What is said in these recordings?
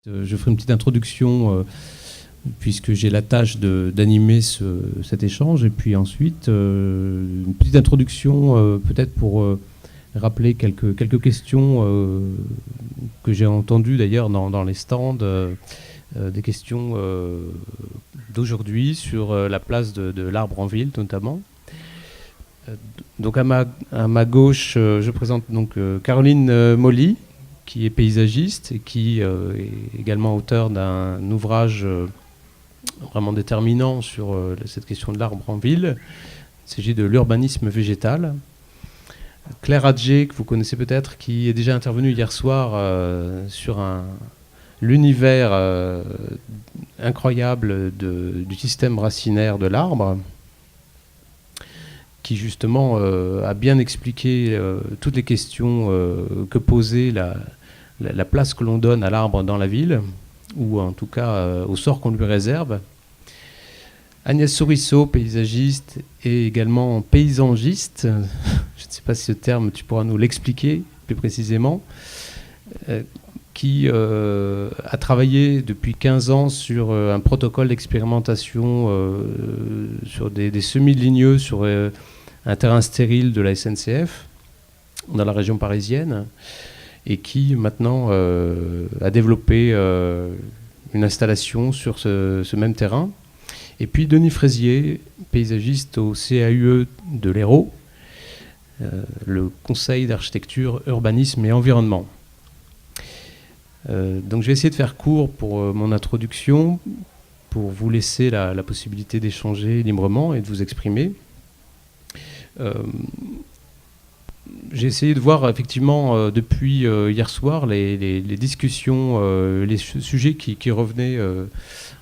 Je ferai une petite introduction puisque j'ai la tâche d'animer cet échange, et puis ensuite une petite introduction peut-être pour rappeler quelques questions que j'ai entendues d'ailleurs dans les stands, des questions d'aujourd'hui sur la place de l'arbre en ville notamment. Donc à ma gauche, je présente donc Caroline Molly, qui est paysagiste et qui est également auteur d'un ouvrage vraiment déterminant sur cette question de l'arbre en ville. Il s'agit de l'urbanisme végétal. Claire Adjé, que vous connaissez peut-être, qui est déjà intervenue hier soir sur l'univers incroyable du système racinaire de l'arbre, qui justement a bien expliqué toutes les questions que posait la place que l'on donne à l'arbre dans la ville, ou en tout cas au sort qu'on lui réserve. Agnès Souriceau, paysagiste et également paysangiste, je ne sais pas si ce terme, tu pourras nous l'expliquer plus précisément, qui a travaillé depuis 15 ans sur un protocole d'expérimentation sur des semis ligneux sur un terrain stérile de la SNCF dans la région parisienne, et qui maintenant a développé une installation sur ce même terrain. Et puis Denis Fraisier, paysagiste au CAUE de l'Hérault, le Conseil d'architecture, urbanisme et environnement. Donc je vais essayer de faire court pour mon introduction, pour vous laisser la possibilité d'échanger librement et de vous exprimer. J'ai essayé de voir effectivement depuis hier soir les discussions, les sujets qui revenaient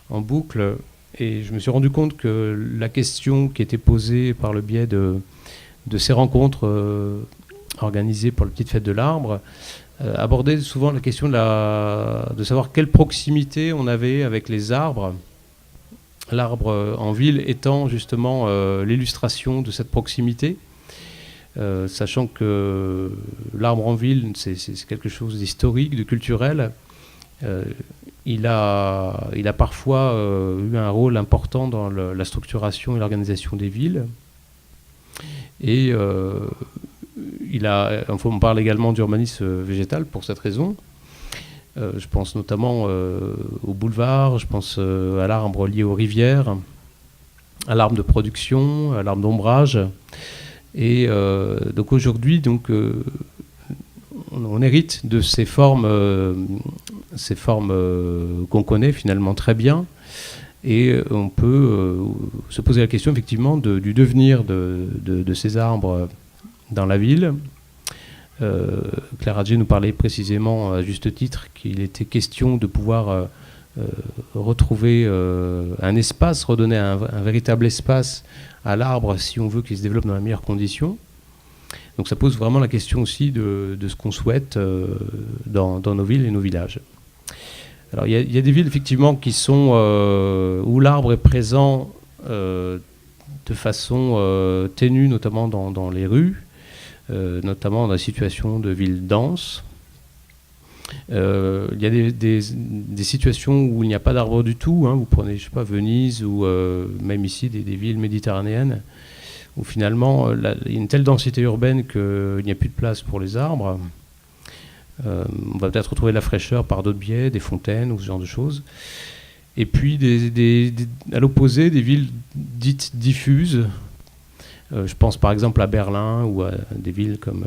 en boucle, et je me suis rendu compte que la question qui était posée par le biais de ces rencontres organisées pour la petite fête de l'arbre abordait souvent la question de savoir quelle proximité on avait avec les arbres, l'arbre en ville étant justement l'illustration de cette proximité. Sachant que l'arbre en ville, c'est quelque chose d'historique, de culturel. Il a parfois eu un rôle important dans la structuration et l'organisation des villes. Et on parle également d'urbanisme végétal pour cette raison. Je pense notamment au boulevard, je pense à l'arbre lié aux rivières, à l'arbre de production, à l'arbre d'ombrage. Et donc aujourd'hui, on hérite de ces formes qu'on connaît finalement très bien, et on peut se poser la question effectivement du devenir de ces arbres dans la ville. Claire Adjé nous parlait précisément à juste titre qu'il était question de pouvoir retrouver un espace, redonner un véritable espace à l'arbre si on veut qu'il se développe dans les meilleures conditions. Donc ça pose vraiment la question aussi de ce qu'on souhaite dans nos villes et nos villages. Alors il y a des villes effectivement qui sont où l'arbre est présent de façon ténue, notamment dans les rues, notamment dans la situation de villes denses. Il y a des situations où il n'y a pas d'arbres du tout, hein. Vous prenez, je sais pas, Venise ou même ici des villes méditerranéennes où finalement il y a une telle densité urbaine qu'il n'y a plus de place pour les arbres. On va peut-être retrouver de la fraîcheur par d'autres biais, des fontaines ou ce genre de choses. Et puis à l'opposé, des villes dites diffuses. Je pense par exemple à Berlin ou à des villes comme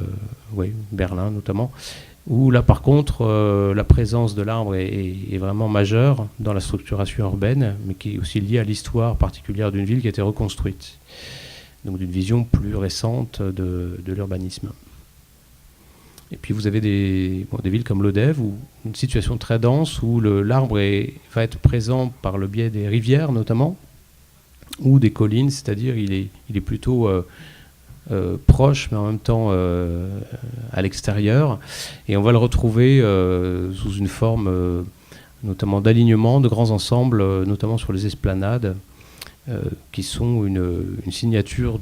Berlin notamment, où là par contre la présence de l'arbre est vraiment majeure dans la structuration urbaine, mais qui est aussi liée à l'histoire particulière d'une ville qui a été reconstruite, donc d'une vision plus récente de l'urbanisme. Et puis vous avez des villes comme Lodève, où une situation très dense, où l'arbre va être présent par le biais des rivières notamment, ou des collines, c'est-à-dire il est plutôt proche, mais en même temps à l'extérieur. Et on va le retrouver sous une forme notamment d'alignement, de grands ensembles, notamment sur les esplanades, qui sont une signature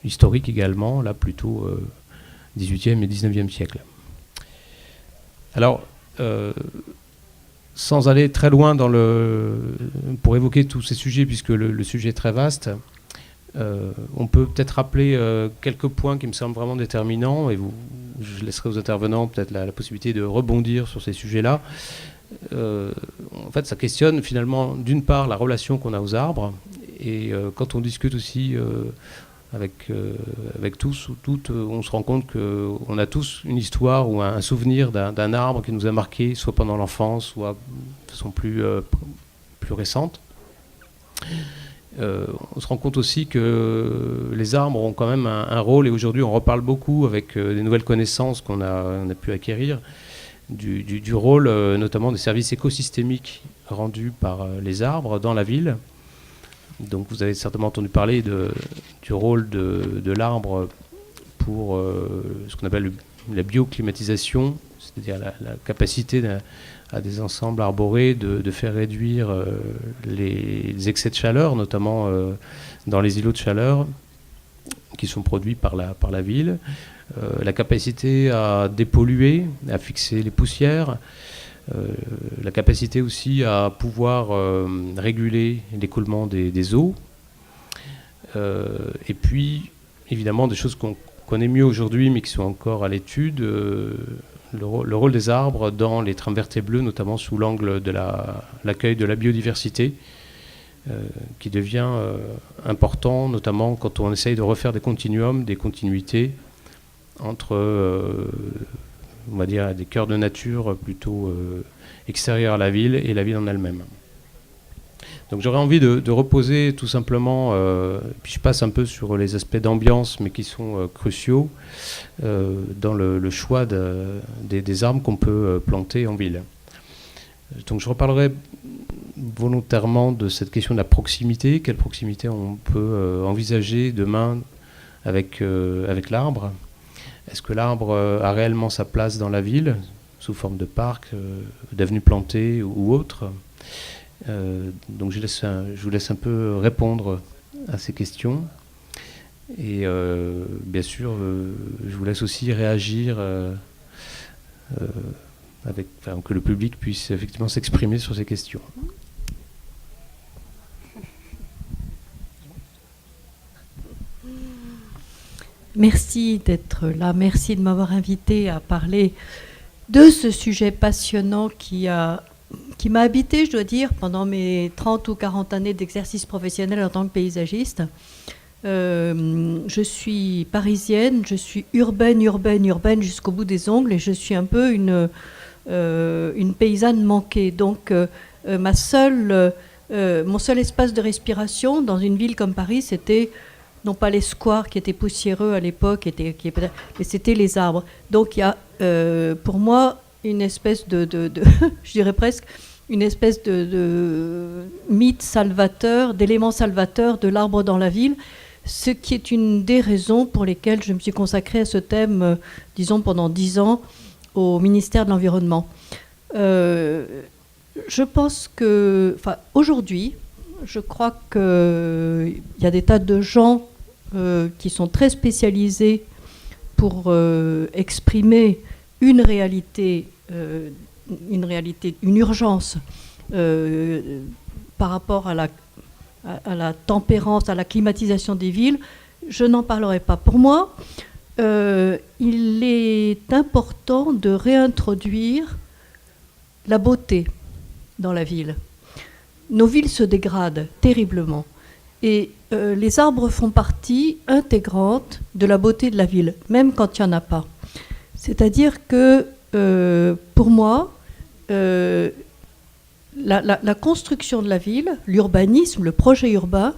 historique également, là plutôt 18e et 19e siècle. Alors, sans aller très loin pour évoquer tous ces sujets, puisque le sujet est très vaste, on peut peut-être rappeler quelques points qui me semblent vraiment déterminants, et je laisserai aux intervenants peut-être la possibilité de rebondir sur ces sujets-là. En fait, ça questionne finalement, d'une part, la relation qu'on a aux arbres, et quand on discute aussi avec tous ou toutes, on se rend compte qu'on a tous une histoire ou un souvenir d'un arbre qui nous a marqué, soit pendant l'enfance, soit de façon plus récente. On se rend compte aussi que les arbres ont quand même un rôle, et aujourd'hui on reparle beaucoup avec des nouvelles connaissances qu'on a pu acquérir, du rôle notamment des services écosystémiques rendus par les arbres dans la ville. Donc vous avez certainement entendu parler du rôle de l'arbre pour ce qu'on appelle la bioclimatisation, c'est-à-dire la capacité à des ensembles arborés de faire réduire les excès de chaleur, notamment dans les îlots de chaleur qui sont produits par la ville, la capacité à dépolluer, à fixer les poussières, la capacité aussi à pouvoir réguler l'écoulement des eaux, et puis évidemment des choses qu'on connaît mieux aujourd'hui mais qui sont encore à l'étude, le rôle des arbres dans les trames vertes et bleues, notamment sous l'angle de l'accueil de la biodiversité, qui devient important, notamment quand on essaye de refaire des continuums, des continuités entre on va dire des cœurs de nature plutôt extérieurs à la ville et la ville en elle-même. Donc j'aurais envie de reposer tout simplement, puis je passe un peu sur les aspects d'ambiance, mais qui sont cruciaux dans le choix des arbres qu'on peut planter en ville. Donc je reparlerai volontairement de cette question de la proximité. Quelle proximité on peut envisager demain avec l'arbre ? Est-ce que l'arbre a réellement sa place dans la ville, sous forme de parc, d'avenues plantées ou autre ? Donc je vous laisse un peu répondre à ces questions. Et bien sûr, je vous laisse aussi réagir que le public puisse effectivement s'exprimer sur ces questions. Merci d'être là, merci de m'avoir invité à parler de ce sujet passionnant qui m'a habité, je dois dire, pendant mes 30 ou 40 années d'exercice professionnel en tant que paysagiste. Je suis parisienne, je suis urbaine jusqu'au bout des ongles, et je suis un peu une paysanne manquée. Donc mon seul espace de respiration dans une ville comme Paris, c'était non pas les squares qui étaient poussiéreux à l'époque, mais c'était les arbres. Donc il y a pour moi une espèce de je dirais presque une espèce de mythe salvateur, d'élément salvateur de l'arbre dans la ville, ce qui est une des raisons pour lesquelles je me suis consacrée à ce thème, disons pendant 10 ans, au ministère de l'Environnement. Je pense que, aujourd'hui, je crois qu'il y a des tas de gens qui sont très spécialisés pour exprimer une réalité, une urgence par rapport à la tempérance, à la climatisation des villes. Je n'en parlerai pas. Pour moi, il est important de réintroduire la beauté dans la ville. Nos villes se dégradent terriblement. Et les arbres font partie intégrante de la beauté de la ville, même quand il n'y en a pas. C'est-à-dire que, pour moi, la construction de la ville, l'urbanisme, le projet urbain,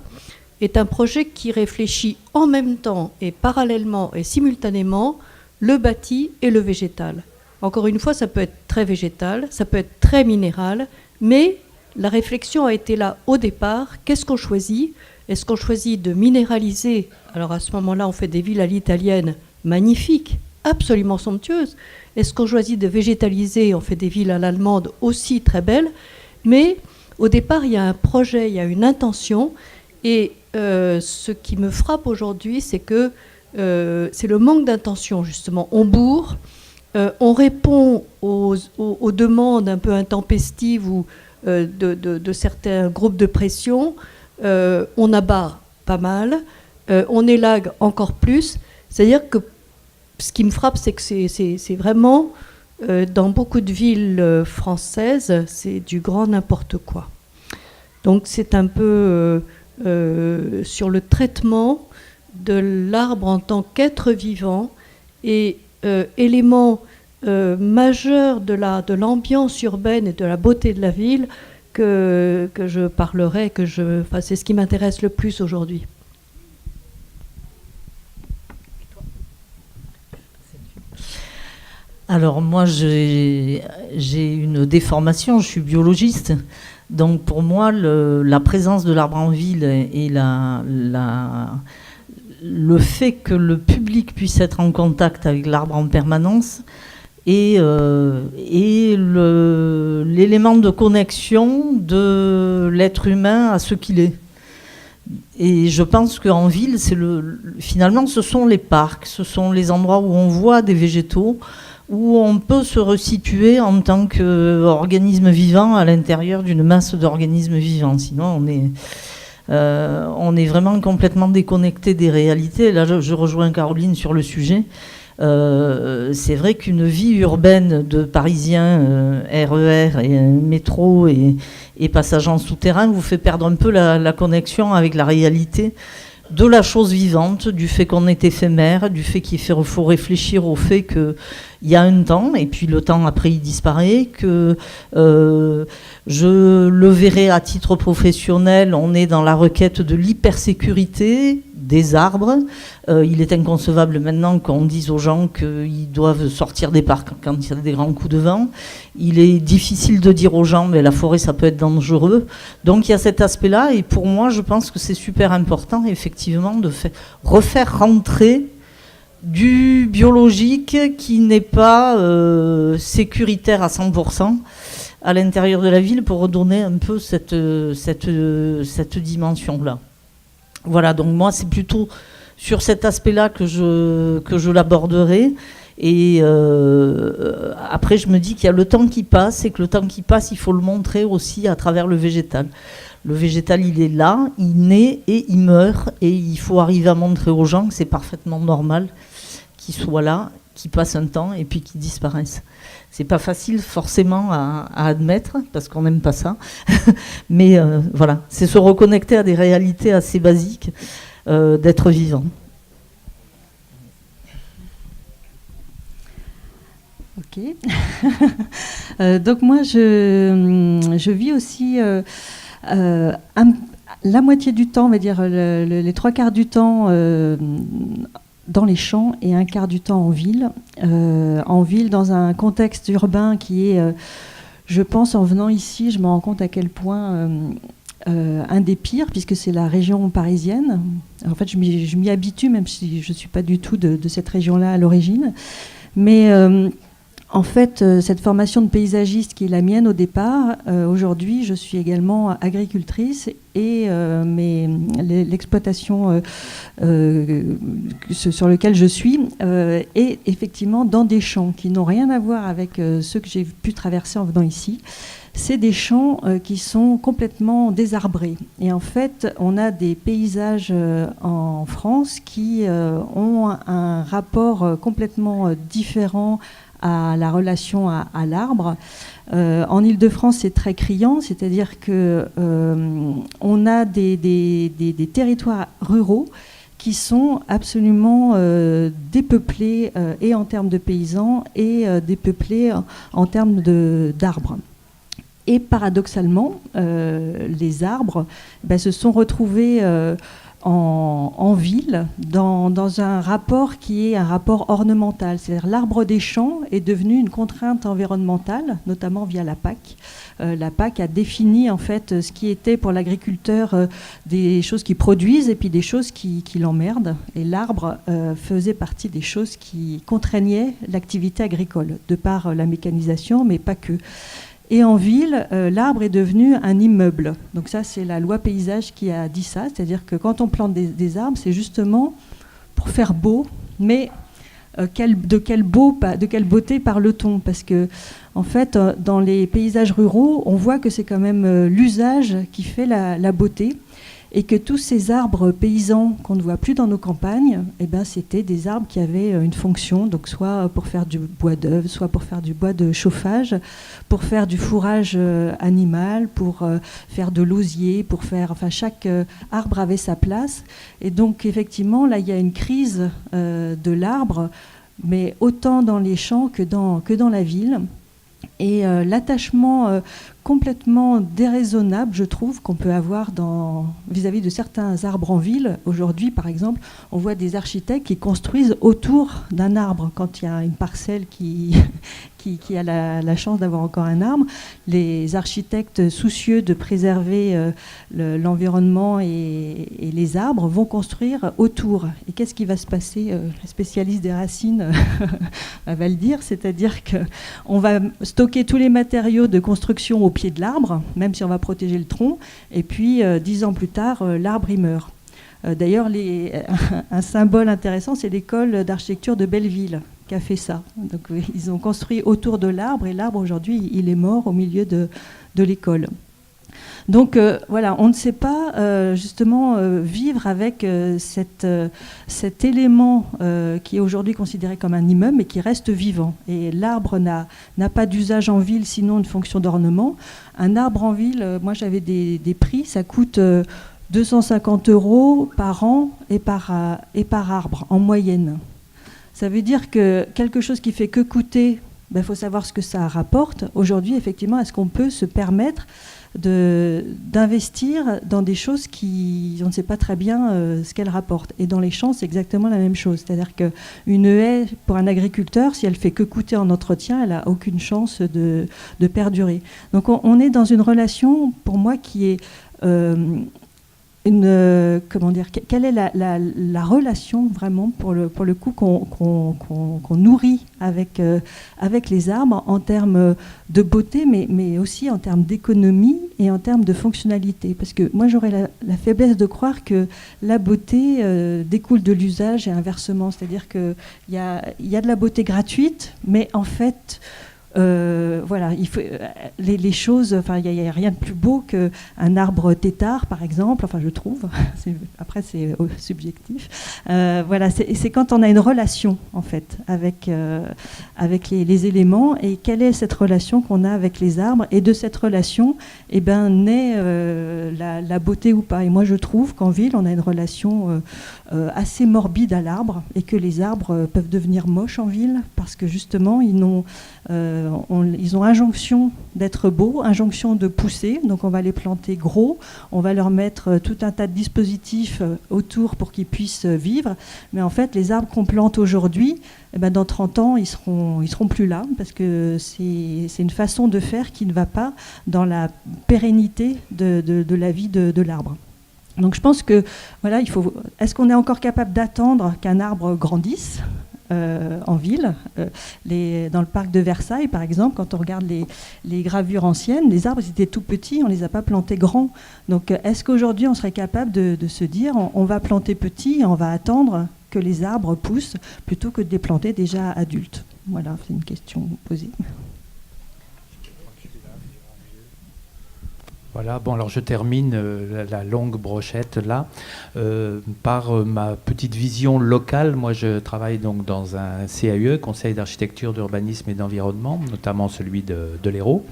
est un projet qui réfléchit en même temps et parallèlement et simultanément le bâti et le végétal. Encore une fois, ça peut être très végétal, ça peut être très minéral, mais la réflexion a été là au départ. Qu'est-ce qu'on choisit ? Est-ce qu'on choisit de minéraliser ? Alors à ce moment-là, on fait des villes à l'italienne magnifiques, absolument somptueuses. Est-ce qu'on choisit de végétaliser ? On fait des villes à l'allemande aussi très belles. Mais au départ, il y a un projet, il y a une intention. Et ce qui me frappe aujourd'hui, c'est que c'est le manque d'intention, justement. On bourre, on répond aux demandes un peu intempestives ou de certains groupes de pression, on abat pas mal, on élague encore plus. C'est-à-dire que ce qui me frappe, c'est que c'est vraiment, dans beaucoup de villes françaises, c'est du grand n'importe quoi. Donc c'est un peu sur le traitement de l'arbre en tant qu'être vivant et élément majeur de l'ambiance urbaine et de la beauté de la ville que je parlerai, c'est ce qui m'intéresse le plus aujourd'hui. Alors moi, j'ai une déformation, je suis biologiste. Donc pour moi, la présence de l'arbre en ville et le fait que le public puisse être en contact avec l'arbre en permanence est l'élément de connexion de l'être humain à ce qu'il est. Et je pense qu'en ville, finalement, ce sont les parcs, ce sont les endroits où on voit des végétaux, où on peut se resituer en tant qu'organisme vivant à l'intérieur d'une masse d'organismes vivants. Sinon, on est vraiment complètement déconnecté des réalités. Là, je rejoins Caroline sur le sujet. C'est vrai qu'une vie urbaine de Parisiens, RER et métro et passage en souterrain vous fait perdre un peu la connexion avec la réalité de la chose vivante, du fait qu'on est éphémère, du fait qu'il faut réfléchir au fait qu'il y a un temps, et puis le temps après il disparaît, que je le verrai à titre professionnel, on est dans la requête de l'hypersécurité des arbres. Il est inconcevable maintenant qu'on dise aux gens qu'ils doivent sortir des parcs quand il y a des grands coups de vent. Il est difficile de dire aux gens mais la forêt ça peut être dangereux. Donc il y a cet aspect-là et pour moi je pense que c'est super important effectivement de refaire rentrer du biologique qui n'est pas sécuritaire à 100% à l'intérieur de la ville pour redonner un peu cette dimension-là. Voilà, donc moi c'est plutôt sur cet aspect-là que je l'aborderai. Et après je me dis qu'il y a le temps qui passe et que le temps qui passe, il faut le montrer aussi à travers le végétal. Le végétal, il est là, il naît et il meurt. Et il faut arriver à montrer aux gens que c'est parfaitement normal qu'il soit là, qu'il passe un temps et puis qu'il disparaisse. C'est pas facile forcément à admettre parce qu'on n'aime pas ça. Mais voilà, c'est se reconnecter à des réalités assez basiques d'être vivant. Ok. Donc moi, je vis aussi la moitié du temps, on va dire les 3/4 du temps dans les champs et 1/4 du temps en ville. En ville, dans un contexte urbain qui est, je pense, en venant ici, je me rends compte à quel point un des pires, puisque c'est la région parisienne. En fait, je m'y habitue, même si je ne suis pas du tout de cette région-là à l'origine. Mais en fait, cette formation de paysagiste qui est la mienne au départ, aujourd'hui, je suis également agricultrice et l'exploitation sur laquelle je suis est effectivement dans des champs qui n'ont rien à voir avec ceux que j'ai pu traverser en venant ici. C'est des champs qui sont complètement désarbrés. Et en fait, on a des paysages en France qui ont un rapport complètement différent à la relation à l'arbre. En Île-de-France, c'est très criant, c'est-à-dire qu'on a des territoires ruraux qui sont absolument dépeuplés et en termes de paysans et dépeuplés en termes d'arbres. Et paradoxalement, les arbres se sont retrouvés en ville dans un rapport qui est un rapport ornemental. C'est-à-dire l'arbre des champs est devenu une contrainte environnementale, notamment via la PAC. La PAC a défini en fait ce qui était pour l'agriculteur des choses qui produisent et puis des choses qui l'emmerdent. Et l'arbre faisait partie des choses qui contraignaient l'activité agricole, de par la mécanisation, mais pas que. Et en ville, l'arbre est devenu un immeuble. Donc ça, c'est la loi paysage qui a dit ça. C'est-à-dire que quand on plante des arbres, c'est justement pour faire beau, mais de quelle beauté parle-t-on? Parce que, en fait, dans les paysages ruraux, on voit que c'est quand même l'usage qui fait la beauté, et que tous ces arbres paysans qu'on ne voit plus dans nos campagnes, eh ben, c'était des arbres qui avaient une fonction, donc soit pour faire du bois d'œuvre, soit pour faire du bois de chauffage, pour faire du fourrage animal, pour faire de l'osier, enfin chaque arbre avait sa place. Et donc effectivement, là, il y a une crise de l'arbre, mais autant dans les champs que dans la ville. Et l'attachement complètement déraisonnable, je trouve, qu'on peut avoir vis-à-vis de certains arbres en ville. Aujourd'hui, par exemple, on voit des architectes qui construisent autour d'un arbre. Quand il y a une parcelle qui a la chance d'avoir encore un arbre, les architectes soucieux de préserver l'environnement et les arbres vont construire autour. Et qu'est-ce qui va se passer? Les spécialistes des racines va le dire, c'est-à-dire qu'on va stocker tous les matériaux de construction au pied de l'arbre, même si on va protéger le tronc, et puis 10 ans plus tard, l'arbre il meurt. D'ailleurs, un symbole intéressant, c'est l'école d'architecture de Belleville qui a fait ça. Donc, ils ont construit autour de l'arbre, et l'arbre aujourd'hui, il est mort au milieu de l'école. Donc voilà, on ne sait pas justement vivre avec cet élément qui est aujourd'hui considéré comme un immeuble, mais qui reste vivant. Et l'arbre n'a pas d'usage en ville, sinon une fonction d'ornement. Un arbre en ville, moi j'avais des prix, ça coûte 250 € par an et par arbre, en moyenne. Ça veut dire que quelque chose qui fait que coûter, faut savoir ce que ça rapporte. Aujourd'hui, effectivement, est-ce qu'on peut se permettre d'investir dans des choses on ne sait pas très bien ce qu'elles rapportent. Et dans les champs, c'est exactement la même chose. C'est-à-dire qu'une haie, pour un agriculteur, si elle fait que coûter en entretien, elle n'a aucune chance de perdurer. Donc on est dans une relation, pour moi, qui est quelle est la relation vraiment pour le coup qu'on nourrit avec les arbres en termes de beauté, mais aussi en termes d'économie et en termes de fonctionnalité. Parce que moi, j'aurais la faiblesse de croire que la beauté découle de l'usage et inversement. C'est-à-dire qu'il y a de la beauté gratuite, mais en fait... voilà, il faut les choses. Enfin, il n'y a rien de plus beau qu'un arbre tétard, par exemple. Enfin, je trouve. Après, c'est subjectif. Voilà, c'est quand on a une relation en fait avec les éléments, et quelle est cette relation qu'on a avec les arbres, et de cette relation, naît la beauté ou pas. Et moi, je trouve qu'en ville, on a une relation assez morbide à l'arbre, et que les arbres peuvent devenir moches en ville parce que justement, ils ont injonction d'être beaux, injonction de pousser, donc on va les planter gros, on va leur mettre tout un tas de dispositifs autour pour qu'ils puissent vivre, mais en fait les arbres qu'on plante aujourd'hui, dans 30 ans ils seront plus là, parce que c'est une façon de faire qui ne va pas dans la pérennité de la vie de l'arbre. Donc je pense que voilà, est-ce qu'on est encore capable d'attendre qu'un arbre grandisse en ville? Dans le parc de Versailles, par exemple, quand on regarde les gravures anciennes, les arbres étaient tout petits, on ne les a pas plantés grands. Donc est-ce qu'aujourd'hui on serait capable de se dire on va planter petit et on va attendre que les arbres poussent plutôt que de les planter déjà adultes? Voilà, c'est une question posée. Voilà, bon, alors je termine la longue brochette là par ma petite vision locale. Moi, je travaille donc dans un CAUE, Conseil d'architecture, d'urbanisme et d'environnement, notamment celui de l'Hérault,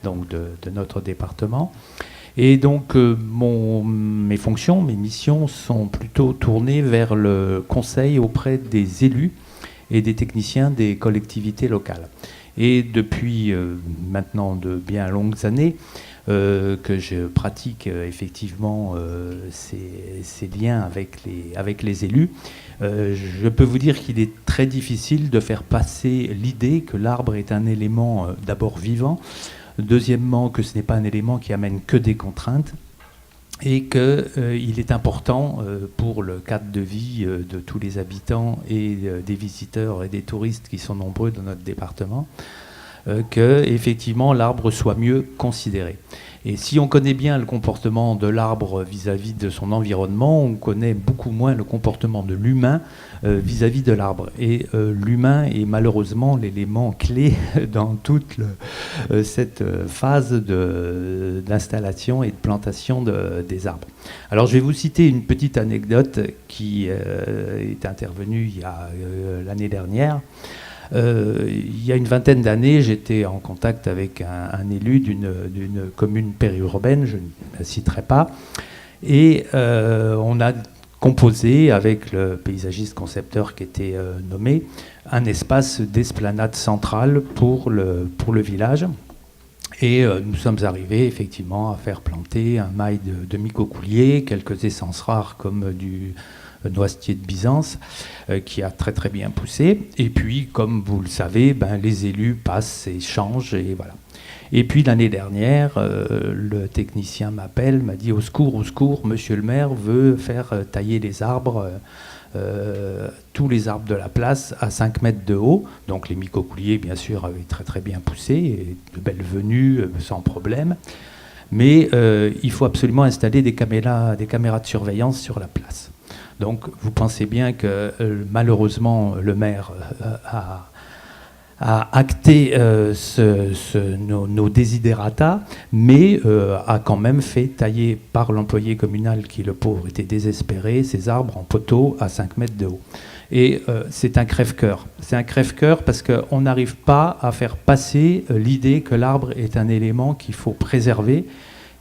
donc de notre département. Et donc, mes fonctions, mes missions sont plutôt tournées vers le conseil auprès des élus et des techniciens des collectivités locales. Et depuis maintenant de bien longues années, que je pratique effectivement ces liens avec les élus, je peux vous dire qu'il est très difficile de faire passer l'idée que l'arbre est un élément d'abord vivant, deuxièmement que ce n'est pas un élément qui amène que des contraintes, et qu'il est important pour le cadre de vie de tous les habitants et des visiteurs et des touristes qui sont nombreux dans notre département, que effectivement l'arbre soit mieux considéré. Et si on connaît bien le comportement de l'arbre vis-à-vis de son environnement, on connaît beaucoup moins le comportement de l'humain vis-à-vis de l'arbre. Et l'humain est malheureusement l'élément clé dans toute cette phase d'installation et de plantation des arbres. Alors je vais vous citer une petite anecdote qui est intervenue il y a l'année dernière. Il y a une vingtaine d'années, j'étais en contact avec un élu d'une commune périurbaine, je ne la citerai pas, et on a composé avec le paysagiste concepteur qui était nommé un espace d'esplanade centrale pour le village. Et nous sommes arrivés effectivement à faire planter un mail de micocoulier, quelques essences rares comme du noisetier de Byzance, qui a très très bien poussé. Et puis, comme vous le savez, les élus passent et changent, et voilà. Et puis l'année dernière, le technicien m'appelle, m'a dit au secours, monsieur le maire veut faire tailler les arbres, tous les arbres de la place à 5 mètres de haut. Donc les micocouliers, bien sûr, avaient très très bien poussé, et de belles venues, sans problème. Mais il faut absolument installer des caméras de surveillance sur la place. Donc vous pensez bien que malheureusement le maire a acté nos desiderata, mais a quand même fait tailler par l'employé communal qui, le pauvre, était désespéré, ces arbres en poteau à 5 mètres de haut. Et c'est un crève-cœur. C'est un crève-cœur parce qu'on n'arrive pas à faire passer l'idée que l'arbre est un élément qu'il faut préserver,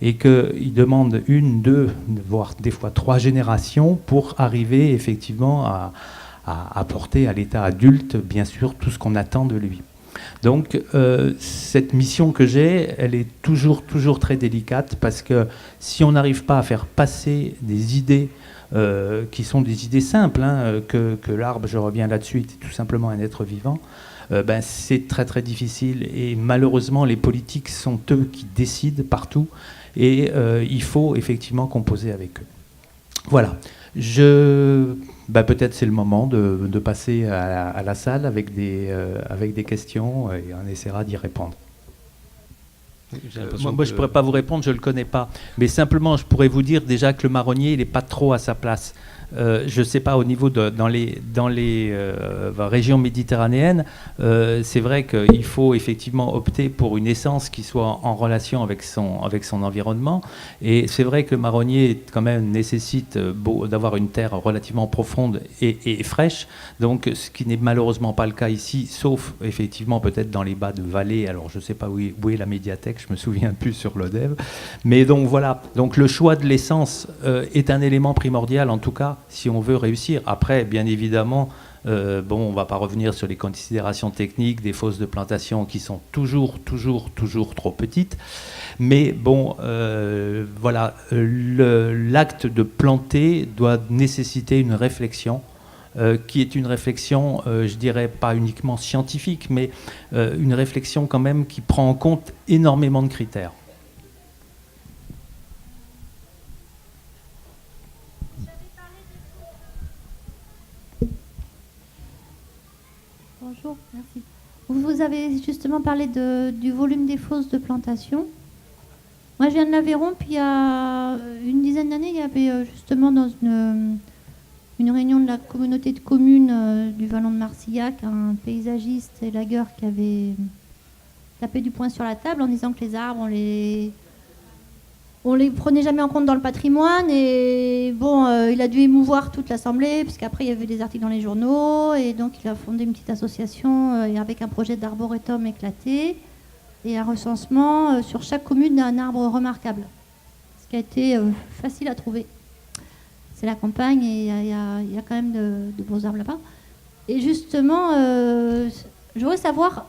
et qu'il demande 1, 2, voire des fois 3 générations pour arriver effectivement à porter à l'état adulte, bien sûr, tout ce qu'on attend de lui. Donc cette mission que j'ai, elle est toujours très délicate, parce que si on n'arrive pas à faire passer des idées qui sont des idées simples, que l'arbre, je reviens là-dessus, est tout simplement un être vivant, c'est très difficile, et malheureusement les politiques sont eux qui décident partout, et il faut effectivement composer avec eux. Voilà. Peut-être c'est le moment de passer à la salle avec des questions, et on essaiera d'y répondre. Moi, je ne pourrais pas vous répondre, je ne le connais pas. Mais simplement, je pourrais vous dire déjà que le marronnier, il n'est pas trop à sa place. Je ne sais pas, au niveau dans les régions méditerranéennes, c'est vrai qu'il faut effectivement opter pour une essence qui soit en relation avec son environnement. Et c'est vrai que le marronnier quand même nécessite d'avoir une terre relativement profonde et fraîche, donc ce qui n'est malheureusement pas le cas ici, sauf effectivement peut-être dans les bas de vallée. Alors je ne sais pas où est la médiathèque, je ne me souviens plus sur l'Odève. Mais donc voilà, donc le choix de l'essence est un élément primordial, en tout cas si on veut réussir. Après, bien évidemment, on ne va pas revenir sur les considérations techniques des fosses de plantation qui sont toujours trop petites. Mais voilà, l'acte de planter doit nécessiter une réflexion, qui est une réflexion, je dirais pas uniquement scientifique, mais une réflexion quand même qui prend en compte énormément de critères. Bonjour, merci. Vous avez justement parlé du volume des fosses de plantation. Moi, je viens de l'Aveyron, puis il y a une dizaine d'années, il y avait justement dans une réunion de la communauté de communes du Vallon de Marcillac, un paysagiste et lagueur qui avait tapé du poing sur la table en disant que les arbres, on les prenait jamais en compte dans le patrimoine, et il a dû émouvoir toute l'Assemblée, puisqu'après il y avait des articles dans les journaux, et donc il a fondé une petite association avec un projet d'arboretum éclaté et un recensement sur chaque commune d'un arbre remarquable, ce qui a été facile à trouver. C'est la campagne, et il y a quand même de beaux arbres là-bas. Et justement, je voudrais savoir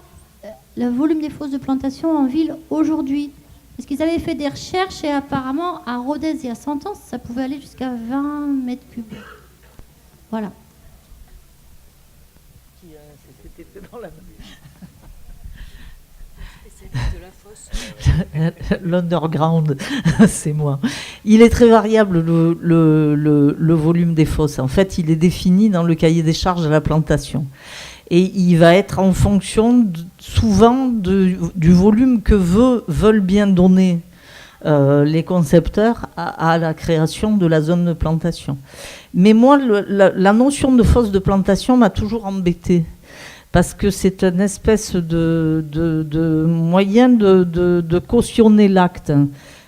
le volume des fosses de plantation en ville aujourd'hui. Parce qu'ils avaient fait des recherches, et apparemment, à Rodez, il y a 100 ans, ça pouvait aller jusqu'à 20 mètres cubes. Voilà. C'était dans la... L'underground, c'est moi. Il est très variable, le volume des fosses. En fait, il est défini dans le cahier des charges de la plantation. Et il va être en fonction souvent du volume que veulent bien donner les concepteurs à la création de la zone de plantation. Mais moi, la notion de fosse de plantation m'a toujours embêtée, parce que c'est une espèce de moyen de cautionner l'acte.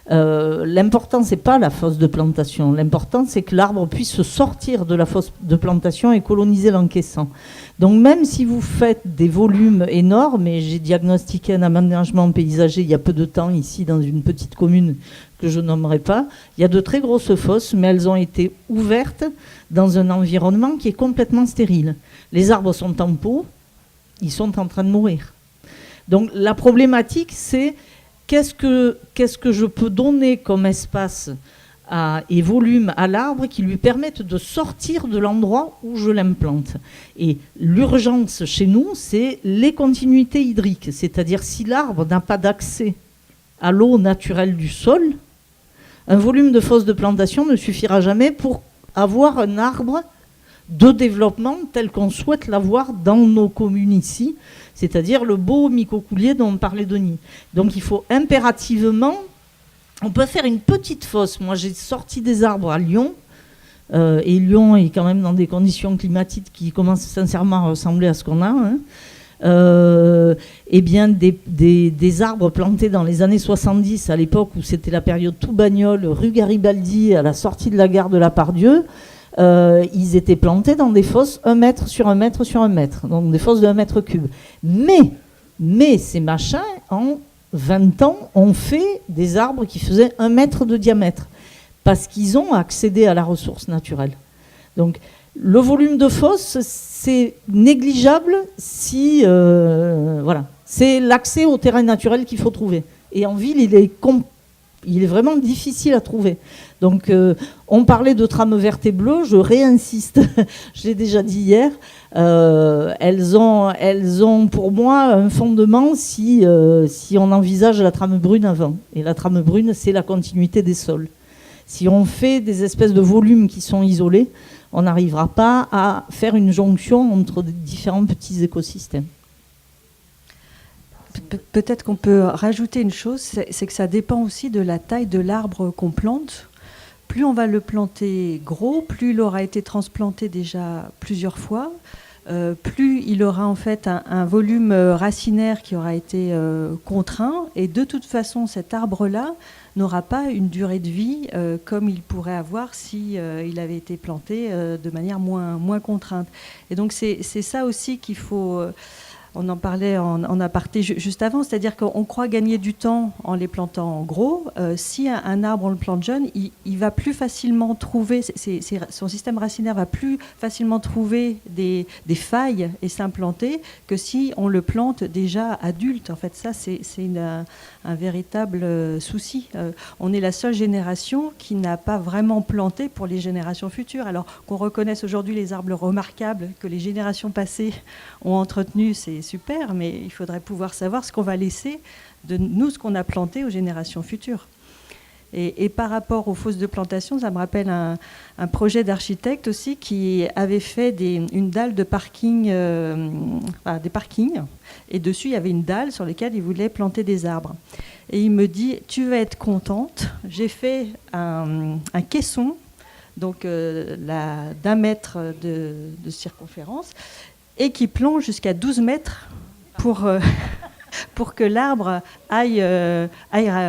L'important, c'est pas la fosse de plantation. L'important, c'est que l'arbre puisse sortir de la fosse de plantation et coloniser l'encaissant. Donc, même si vous faites des volumes énormes, et j'ai diagnostiqué un aménagement paysager il y a peu de temps ici dans une petite commune que je nommerai pas, il y a de très grosses fosses, mais elles ont été ouvertes dans un environnement qui est complètement stérile. Les arbres sont en pot, ils sont en train de mourir. Donc, la problématique, c'est qu'est-ce que je peux donner comme espace et volume à l'arbre qui lui permettent de sortir de l'endroit où je l'implante. Et l'urgence chez nous, c'est les continuités hydriques. C'est-à-dire si l'arbre n'a pas d'accès à l'eau naturelle du sol, un volume de fosse de plantation ne suffira jamais pour avoir un arbre de développement tel qu'on souhaite l'avoir dans nos communes ici, c'est-à-dire le beau micocoulier dont on parlait Denis. Donc il faut impérativement, on peut faire une petite fosse. Moi j'ai sorti des arbres à Lyon, et Lyon est quand même dans des conditions climatiques qui commencent sincèrement à ressembler à ce qu'on a, hein. Eh bien des arbres plantés dans les années 70, à l'époque où c'était la période tout bagnole, rue Garibaldi, à la sortie de la gare de la Pardieu, ils étaient plantés dans des fosses 1 mètre sur 1 mètre sur 1 mètre, donc des fosses de 1 mètre cube. Mais ces machins, en 20 ans, ont fait des arbres qui faisaient 1 mètre de diamètre, parce qu'ils ont accédé à la ressource naturelle. Donc le volume de fosse, c'est négligeable si... voilà. C'est l'accès au terrain naturel qu'il faut trouver. Et en ville, il est vraiment difficile à trouver. Donc, on parlait de trames vertes et bleues, je réinsiste, je l'ai déjà dit hier, elles ont pour moi un fondement si on envisage la trame brune avant. Et la trame brune, c'est la continuité des sols. Si on fait des espèces de volumes qui sont isolés, on n'arrivera pas à faire une jonction entre différents petits écosystèmes. Peut-être qu'on peut rajouter une chose, c'est que ça dépend aussi de la taille de l'arbre qu'on plante. Plus on va le planter gros, plus il aura été transplanté déjà plusieurs fois, plus il aura en fait un volume racinaire qui aura été contraint. Et de toute façon, cet arbre-là n'aura pas une durée de vie comme il pourrait avoir si il avait été planté de manière moins contrainte. Et donc c'est ça aussi qu'il faut... On en parlait en aparté juste avant, c'est-à-dire qu'on croit gagner du temps en les plantant gros. Si un arbre, on le plante jeune, il va plus facilement trouver, son système racinaire va plus facilement trouver des failles et s'implanter que si on le plante déjà adulte. En fait, ça, c'est un véritable souci. On est la seule génération qui n'a pas vraiment planté pour les générations futures. Alors qu'on reconnaisse aujourd'hui les arbres remarquables que les générations passées ont entretenus, c'est super, mais il faudrait pouvoir savoir ce qu'on va laisser de nous, ce qu'on a planté aux générations futures. Et par rapport aux fosses de plantation, ça me rappelle un projet d'architecte aussi qui avait fait une dalle de parking, des parkings, et dessus il y avait une dalle sur laquelle il voulait planter des arbres. Et il me dit, tu vas être contente, j'ai fait un caisson, donc d'1 mètre de circonférence, et qui plonge jusqu'à 12 mètres pour que l'arbre aille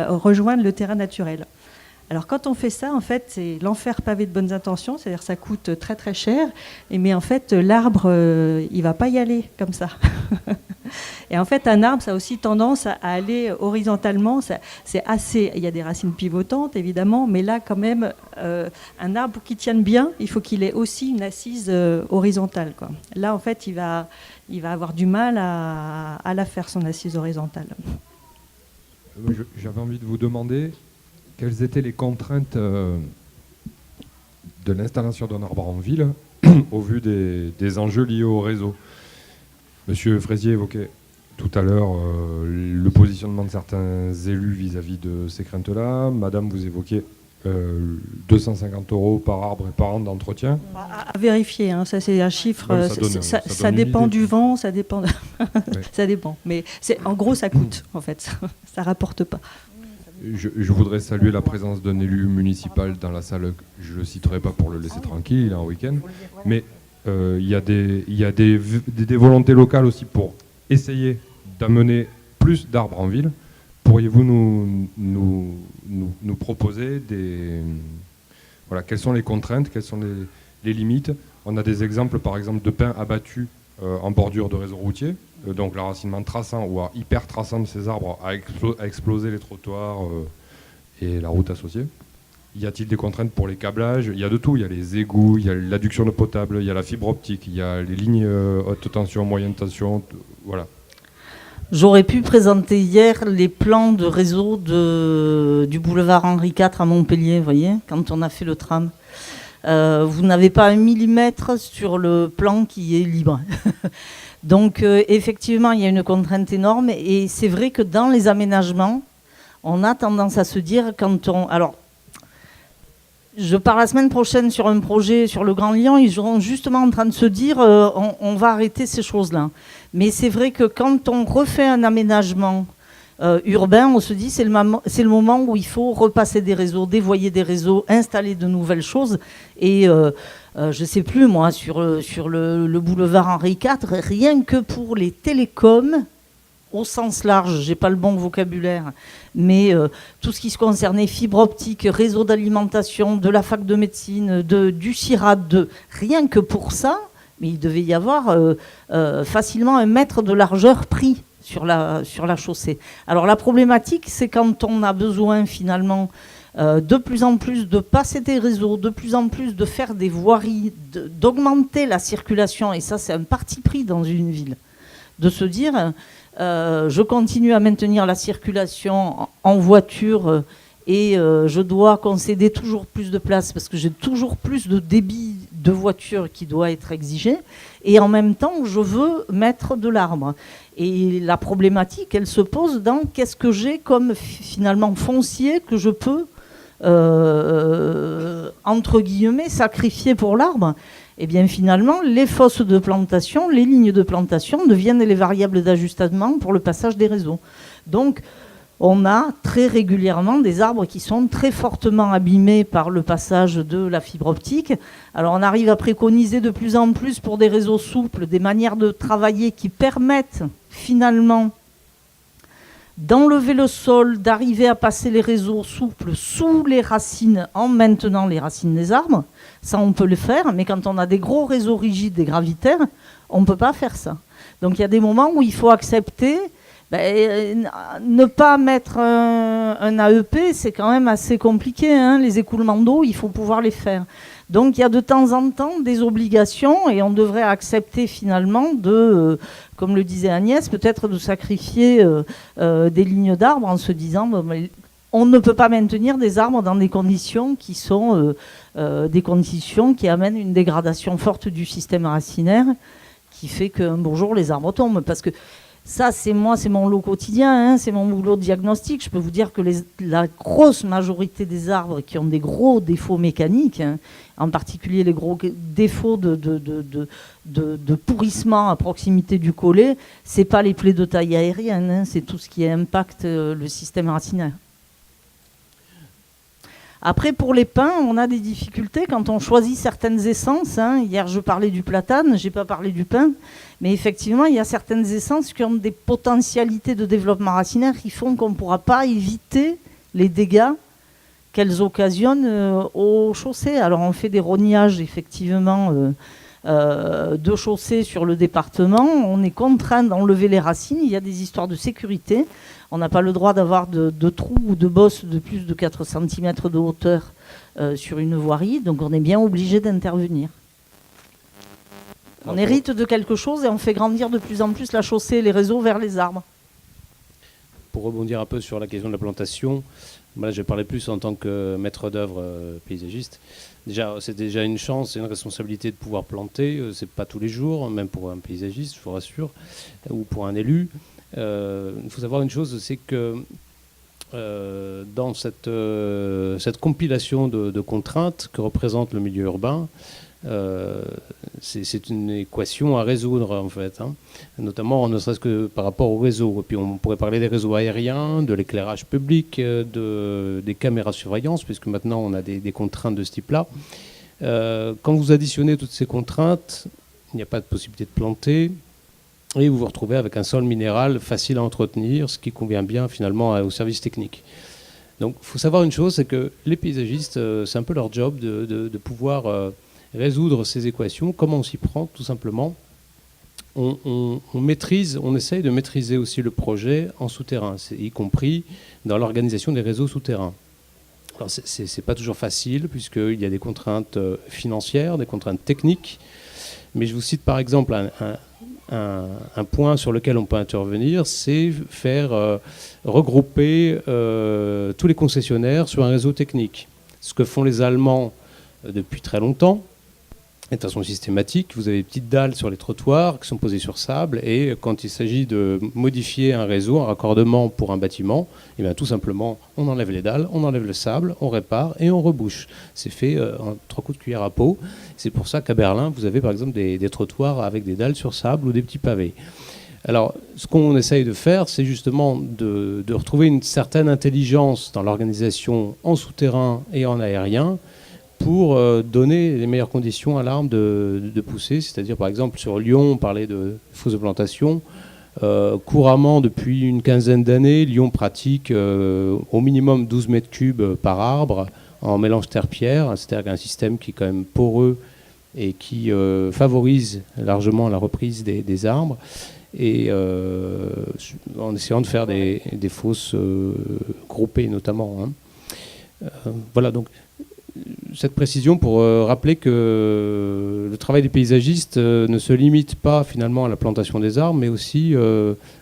rejoindre le terrain naturel. Alors quand on fait ça, en fait, c'est l'enfer pavé de bonnes intentions, c'est-à-dire que ça coûte très très cher, mais en fait l'arbre, il va pas y aller comme ça. Et en fait, un arbre, ça a aussi tendance à aller horizontalement. Il y a des racines pivotantes, évidemment, mais là, quand même, un arbre, pour qu'il tienne bien, il faut qu'il ait aussi une assise horizontale, quoi. Là, en fait, il va avoir du mal à la faire, son assise horizontale. J'avais envie de vous demander quelles étaient les contraintes de l'installation d'un arbre en ville au vu des enjeux liés au réseau. Monsieur Fraisier évoquait tout à l'heure le positionnement de certains élus vis-à-vis de ces craintes-là. Madame, vous évoquiez 250 € par arbre et par an d'entretien. À vérifier, hein, ça c'est un chiffre, ouais, ça dépend du vent, ça dépend, ouais. Ça dépend. Mais en gros, ça coûte, en fait, ça rapporte pas. je voudrais saluer la présence d'un élu municipal dans la salle. Je ne le citerai pas pour le laisser tranquille, il est en week-end. Mais il y a des volontés locales aussi pour essayer d'amener plus d'arbres en ville. Pourriez-vous nous proposer quelles sont les contraintes, quelles sont les limites? On a des exemples, par exemple, de pins abattus en bordure de réseau routier. Donc l'enracinement traçant ou hyper traçant de ces arbres a explosé les trottoirs et la route associée. Y a-t-il des contraintes pour les câblages? Il y a de tout, il y a les égouts, il y a l'adduction d'eau potable, il y a la fibre optique, il y a les lignes haute tension, moyenne tension, voilà. J'aurais pu présenter hier les plans de réseau du boulevard Henri IV à Montpellier, vous voyez, quand on a fait le tram. Vous n'avez pas 1 millimètre sur le plan qui est libre. Donc effectivement, il y a une contrainte énorme et c'est vrai que dans les aménagements, on a tendance à se dire Alors, je pars la semaine prochaine sur un projet sur le Grand Lyon, ils seront justement en train de se dire on va arrêter ces choses-là. Mais c'est vrai que quand on refait un aménagement urbain, on se dit c'est le moment où il faut repasser des réseaux, dévoyer des réseaux, installer de nouvelles choses. Et je ne sais plus, moi, sur le boulevard Henri IV, rien que pour les télécoms, au sens large, je n'ai pas le bon vocabulaire, mais tout ce qui se concernait fibre optique, réseau d'alimentation, de la fac de médecine, du CIRAD, rien que pour ça, mais il devait y avoir facilement 1 mètre de largeur pris sur la chaussée. Alors la problématique, c'est quand on a besoin finalement de plus en plus de passer des réseaux, de plus en plus de faire des voiries, d'augmenter la circulation, et ça c'est un parti pris dans une ville, de se dire je continue à maintenir la circulation en voiture et je dois concéder toujours plus de place parce que j'ai toujours plus de débit de voitures qui doit être exigé, et en même temps je veux mettre de l'arbre. Et la problématique, elle se pose dans qu'est-ce que j'ai comme finalement foncier que je peux entre guillemets sacrifier pour l'arbre. Et bien finalement, les fosses de plantation, les lignes de plantation deviennent les variables d'ajustement pour le passage des réseaux. Donc on a très régulièrement des arbres qui sont très fortement abîmés par le passage de la fibre optique. Alors on arrive à préconiser de plus en plus pour des réseaux souples, des manières de travailler qui permettent finalement d'enlever le sol, d'arriver à passer les réseaux souples sous les racines en maintenant les racines des arbres. Ça, on peut le faire, mais quand on a des gros réseaux rigides et gravitaires, on ne peut pas faire ça. Donc il y a des moments où il faut accepter, ne pas mettre un AEP, c'est quand même assez compliqué, hein. Les écoulements d'eau, il faut pouvoir les faire. Donc il y a de temps en temps des obligations et on devrait accepter finalement comme le disait Agnès, peut-être de sacrifier des lignes d'arbres en se disant on ne peut pas maintenir des arbres dans des conditions qui sont des conditions qui amènent une dégradation forte du système racinaire qui fait qu'un beau jour les arbres tombent. Parce que ça, c'est mon lot quotidien, hein, c'est mon boulot de diagnostic. Je peux vous dire que la grosse majorité des arbres qui ont des gros défauts mécaniques, hein, en particulier les gros défauts de pourrissement à proximité du collet, c'est pas les plaies de taille aérienne, hein, c'est tout ce qui impacte le système racinaire. Après, pour les pins, on a des difficultés quand on choisit certaines essences. Hein. Hier, je parlais du platane, je n'ai pas parlé du pin. Mais effectivement, il y a certaines essences qui ont des potentialités de développement racinaire qui font qu'on ne pourra pas éviter les dégâts qu'elles occasionnent aux chaussées. Alors, on fait des rognages, effectivement, de chaussées sur le département. On est contraint d'enlever les racines. Il y a des histoires de sécurité. On n'a pas le droit d'avoir de trous ou de bosses de plus de 4 cm de hauteur sur une voirie, donc on est bien obligé d'intervenir. On hérite de quelque chose et on fait grandir de plus en plus la chaussée et les réseaux vers les arbres. Pour rebondir un peu sur la question de la plantation, moi, je parlais plus en tant que maître d'œuvre paysagiste. Déjà, c'est déjà une chance et une responsabilité de pouvoir planter. C'est pas tous les jours, même pour un paysagiste, je vous rassure, ou pour un élu. Il faut savoir une chose, c'est que dans cette compilation de contraintes que représente le milieu urbain, c'est une équation à résoudre en fait, hein. Notamment ne serait-ce que par rapport au réseau. Et puis on pourrait parler des réseaux aériens, de l'éclairage public, des caméras de surveillance, puisque maintenant on a des contraintes de ce type-là. Quand vous additionnez toutes ces contraintes, il n'y a pas de possibilité de planter, et vous vous retrouvez avec un sol minéral facile à entretenir, ce qui convient bien finalement au service technique. Donc il faut savoir une chose, c'est que les paysagistes, c'est un peu leur job de pouvoir résoudre ces équations. Comment on s'y prend, tout simplement? On essaye de maîtriser aussi le projet en souterrain, y compris dans l'organisation des réseaux souterrains. Alors c'est pas toujours facile, puisqu'il y a des contraintes financières, des contraintes techniques, mais je vous cite par exemple un point sur lequel on peut intervenir, c'est faire regrouper tous les concessionnaires sur un réseau technique. Ce que font les Allemands depuis très longtemps, et de façon systématique. Vous avez des petites dalles sur les trottoirs qui sont posées sur sable, et quand il s'agit de modifier un réseau, un raccordement pour un bâtiment, et bien tout simplement on enlève les dalles, on enlève le sable, on répare et on rebouche. C'est fait en 3 coups de cuillère à peau. C'est pour ça qu'à Berlin vous avez par exemple des trottoirs avec des dalles sur sable ou des petits pavés. Alors ce qu'on essaye de faire, c'est justement de retrouver une certaine intelligence dans l'organisation en souterrain et en aérien, pour donner les meilleures conditions à l'arbre de pousser. C'est-à-dire, par exemple, sur Lyon, on parlait de fosses de plantation. Couramment, depuis une quinzaine d'années, Lyon pratique au minimum 12 mètres cubes par arbre en mélange terre-pierre, c'est-à-dire un système qui est quand même poreux et qui favorise largement la reprise des arbres, et en essayant de faire des fosses groupées notamment, hein. Voilà, donc cette précision pour rappeler que le travail des paysagistes ne se limite pas finalement à la plantation des arbres, mais aussi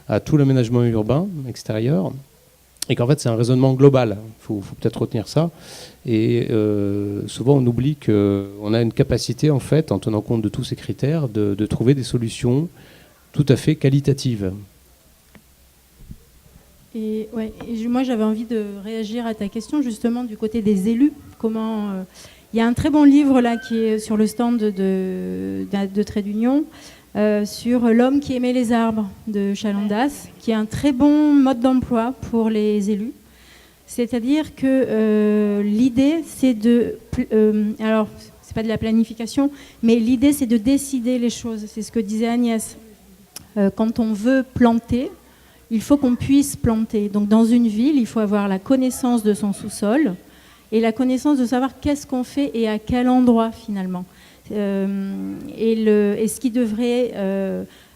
à tout l'aménagement urbain extérieur, et qu'en fait c'est un raisonnement global. Il faut peut-être retenir ça. Et souvent on oublie qu'on a une capacité, en fait, en tenant compte de tous ces critères, de trouver des solutions tout à fait qualitatives. Et moi j'avais envie de réagir à ta question justement du côté des élus. Comment il y a un très bon livre là qui est sur le stand de Trait d'Union sur l'homme qui aimait les arbres de Chalandas, qui est un très bon mode d'emploi pour les élus. C'est-à-dire que l'idée c'est alors c'est pas de la planification, mais l'idée c'est de décider les choses. C'est ce que disait Agnès. Quand on veut planter, il faut qu'on puisse planter. Donc dans une ville, il faut avoir la connaissance de son sous-sol et la connaissance de savoir qu'est-ce qu'on fait et à quel endroit finalement. Et ce qui devrait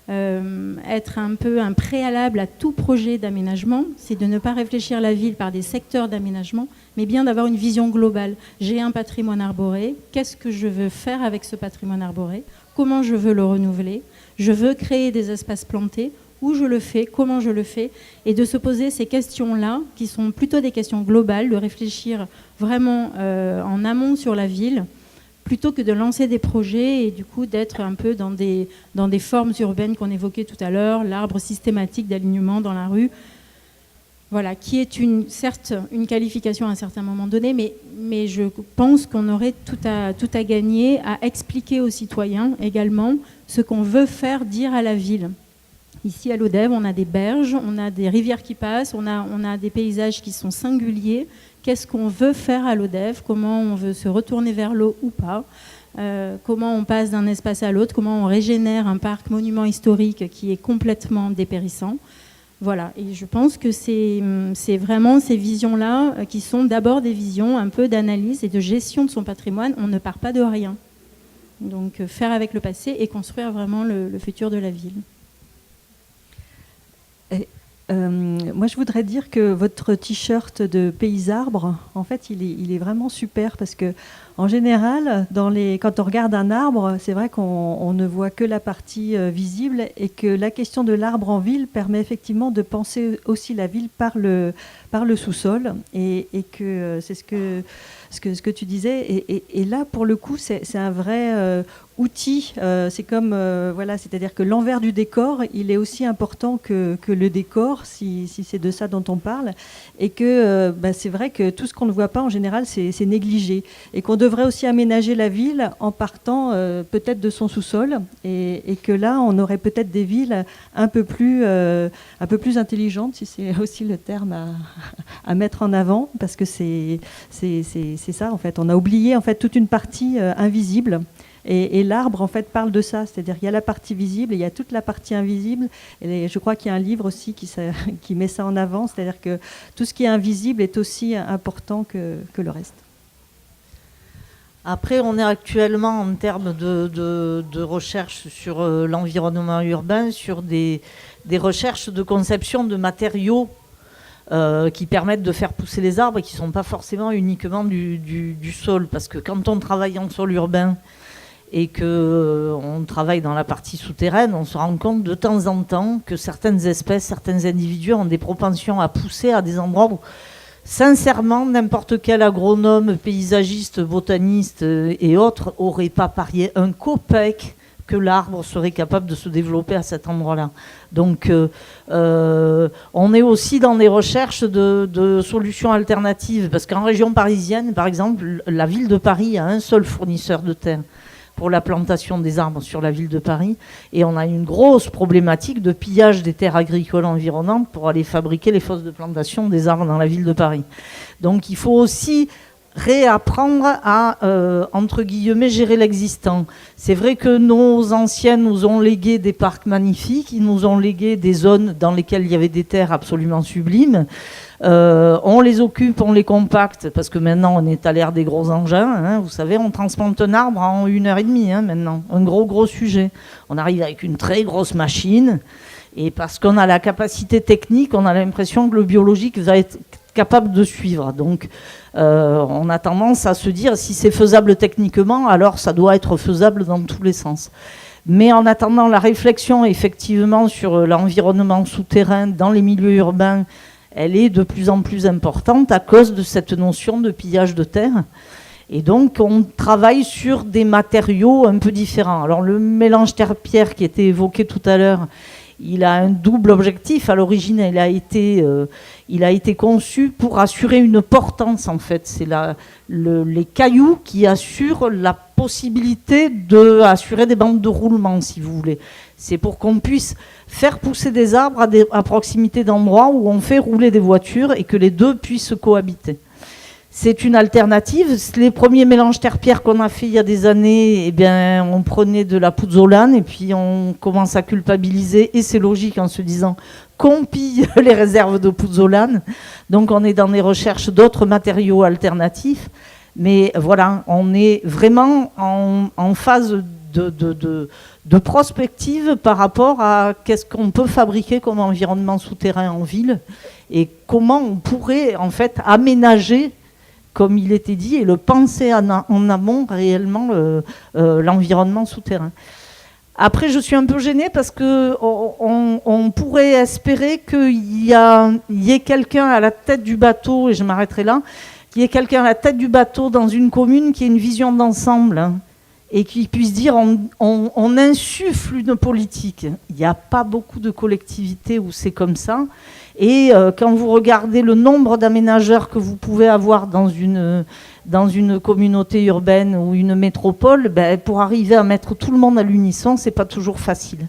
être un peu un préalable à tout projet d'aménagement, c'est de ne pas réfléchir la ville par des secteurs d'aménagement, mais bien d'avoir une vision globale. J'ai un patrimoine arboré, qu'est-ce que je veux faire avec ce patrimoine arboré? Comment je veux le renouveler? Je veux créer des espaces plantés. Où je le fais, comment je le fais, et de se poser ces questions-là, qui sont plutôt des questions globales, de réfléchir vraiment en amont sur la ville, plutôt que de lancer des projets et du coup d'être un peu dans des formes urbaines qu'on évoquait tout à l'heure, l'arbre systématique d'alignement dans la rue, voilà, qui est certes une qualification à un certain moment donné, mais je pense qu'on aurait tout à gagner à expliquer aux citoyens également ce qu'on veut faire dire à la ville. Ici à l'Odève, on a des berges, on a des rivières qui passent, on a des paysages qui sont singuliers. Qu'est-ce qu'on veut faire à l'Odève? Comment on veut se retourner vers l'eau ou pas? Comment on passe d'un espace à l'autre? Comment on régénère un parc monument historique qui est complètement dépérissant? Voilà, et je pense que c'est vraiment ces visions-là qui sont d'abord des visions un peu d'analyse et de gestion de son patrimoine. On ne part pas de rien. Donc faire avec le passé et construire vraiment le futur de la ville. Moi, je voudrais dire que votre t-shirt de Pays Arbres, en fait, il est vraiment super parce que, en général, quand on regarde un arbre, c'est vrai qu'on ne voit que la partie visible, et que la question de l'arbre en ville permet effectivement de penser aussi la ville par le sous-sol, et que c'est ce que tu disais. Et là, pour le coup, c'est un vrai outil. C'est comme, voilà, c'est-à-dire que l'envers du décor, il est aussi important que le décor. transport, si c'est de ça dont on parle, et que c'est vrai que tout ce qu'on ne voit pas en général, c'est négligé, et qu'on devrait aussi aménager la ville en partant peut-être de son sous-sol, et que là, on aurait peut-être des villes un peu plus intelligentes, si c'est aussi le terme à mettre en avant, parce que c'est ça, en fait. On a oublié en fait toute une partie invisible. Et l'arbre, en fait, parle de ça. C'est-à-dire qu'il y a la partie visible et il y a toute la partie invisible. Et je crois qu'il y a un livre aussi qui met ça en avant. C'est-à-dire que tout ce qui est invisible est aussi important que le reste. Après, on est actuellement, en termes de recherche sur l'environnement urbain, sur des recherches de conception de matériaux qui permettent de faire pousser les arbres et qui ne sont pas forcément uniquement du sol. Parce que quand on travaille en sol urbain, et qu'on travaille dans la partie souterraine, on se rend compte de temps en temps que certaines espèces, certains individus ont des propensions à pousser à des endroits où, sincèrement, n'importe quel agronome, paysagiste, botaniste et autres n'aurait pas parié un copec que l'arbre serait capable de se développer à cet endroit-là. Donc, on est aussi dans des recherches de solutions alternatives, parce qu'en région parisienne, par exemple, la ville de Paris a un seul fournisseur de terre pour la plantation des arbres sur la ville de Paris. Et on a une grosse problématique de pillage des terres agricoles environnantes pour aller fabriquer les fosses de plantation des arbres dans la ville de Paris. Donc il faut aussi réapprendre à, entre guillemets, gérer l'existant. C'est vrai que nos anciens nous ont légué des parcs magnifiques, ils nous ont légué des zones dans lesquelles il y avait des terres absolument sublimes. On les occupe, on les compacte, parce que maintenant on est à l'ère des gros engins, hein, vous savez, on transplante un arbre en 1h30 maintenant, un gros sujet. On arrive avec une très grosse machine, et parce qu'on a la capacité technique, on a l'impression que le biologique va être capable de suivre. Donc on a tendance à se dire, si c'est faisable techniquement, alors ça doit être faisable dans tous les sens. Mais en attendant, la réflexion effectivement sur l'environnement souterrain dans les milieux urbains, elle est de plus en plus importante à cause de cette notion de pillage de terre. Et donc, on travaille sur des matériaux un peu différents. Alors, le mélange terre-pierre qui était évoqué tout à l'heure, il a un double objectif. À l'origine, il a été conçu pour assurer une portance, en fait. C'est les cailloux qui assurent la possibilité d'assurer des bandes de roulement, si vous voulez. C'est pour qu'on puisse faire pousser des arbres à proximité d'endroits où on fait rouler des voitures et que les deux puissent cohabiter. C'est une alternative. Les premiers mélanges terre-pierre qu'on a fait il y a des années, eh bien, on prenait de la pouzzolane et puis on commence à culpabiliser, et c'est logique en se disant qu'on pille les réserves de pouzzolane. Donc on est dans des recherches d'autres matériaux alternatifs. Mais voilà, on est vraiment en phase de prospective par rapport à qu'est-ce qu'on peut fabriquer comme environnement souterrain en ville et comment on pourrait en fait aménager, comme il était dit, et le penser en amont réellement l'environnement souterrain. Après, je suis un peu gênée parce qu'on pourrait espérer qu'il y ait quelqu'un à la tête du bateau, et je m'arrêterai là, qu'il y ait quelqu'un à la tête du bateau dans une commune qui ait une vision d'ensemble, hein, et qui puisse dire on insuffle une politique. Il n'y a pas beaucoup de collectivités où c'est comme ça. Et quand vous regardez le nombre d'aménageurs que vous pouvez avoir dans une communauté urbaine ou une métropole, ben, pour arriver à mettre tout le monde à l'unisson, c'est pas toujours facile.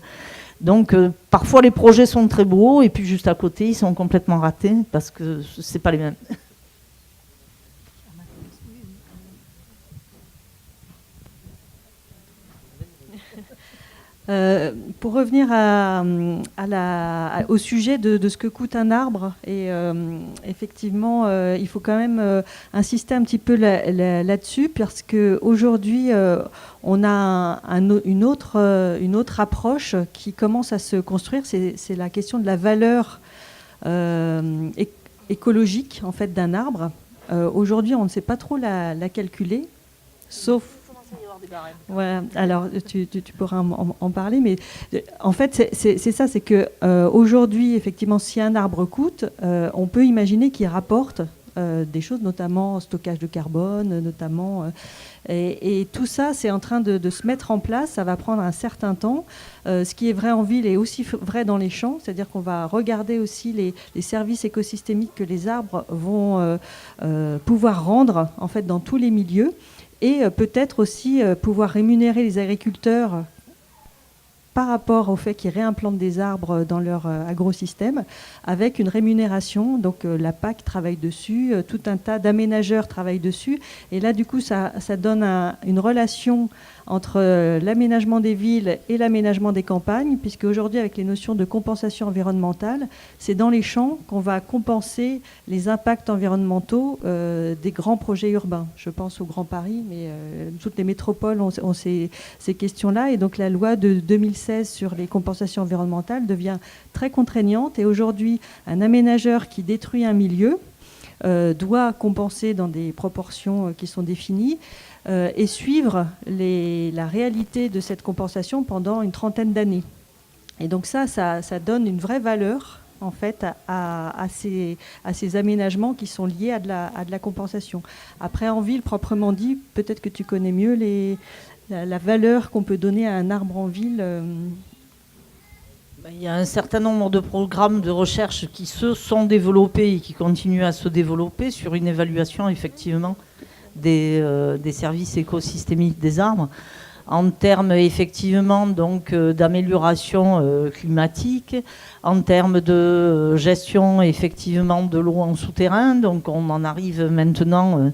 Donc parfois les projets sont très beaux et puis juste à côté ils sont complètement ratés parce que c'est pas les mêmes. Pour revenir au sujet de ce que coûte un arbre, et effectivement, il faut quand même insister un petit peu là-dessus, parce qu'aujourd'hui, on a une autre approche qui commence à se construire, c'est la question de la valeur écologique en fait, d'un arbre. Aujourd'hui, on ne sait pas trop la calculer, sauf... Voilà, alors tu pourras en parler, mais en fait c'est ça, c'est que aujourd'hui effectivement si un arbre coûte, on peut imaginer qu'il rapporte des choses, notamment stockage de carbone, notamment. Et tout ça, c'est en train de se mettre en place. Ça va prendre un certain temps. Ce qui est vrai en ville est aussi vrai dans les champs, c'est-à-dire qu'on va regarder aussi les services écosystémiques que les arbres vont pouvoir rendre en fait dans tous les milieux, et peut-être aussi pouvoir rémunérer les agriculteurs par rapport au fait qu'ils réimplantent des arbres dans leur agrosystème, avec une rémunération. Donc la PAC travaille dessus, tout un tas d'aménageurs travaillent dessus. Et là, du coup, ça donne une relation entre l'aménagement des villes et l'aménagement des campagnes, puisque aujourd'hui, avec les notions de compensation environnementale, c'est dans les champs qu'on va compenser les impacts environnementaux des grands projets urbains. Je pense au Grand Paris, mais toutes les métropoles ont ces questions-là. Et donc la loi de 2016 sur les compensations environnementales devient très contraignante. Et aujourd'hui, un aménageur qui détruit un milieu doit compenser dans des proportions qui sont définies, et suivre la réalité de cette compensation pendant une trentaine d'années. Et donc ça donne une vraie valeur en fait à ces aménagements qui sont liés à de la compensation. Après, en ville, proprement dit, peut-être que tu connais mieux la valeur qu'on peut donner à un arbre en ville. Il y a un certain nombre de programmes de recherche qui se sont développés et qui continuent à se développer sur une évaluation effectivement des services écosystémiques des arbres, en termes effectivement donc d'amélioration climatique, en termes de gestion effectivement de l'eau en souterrain. Donc on en arrive maintenant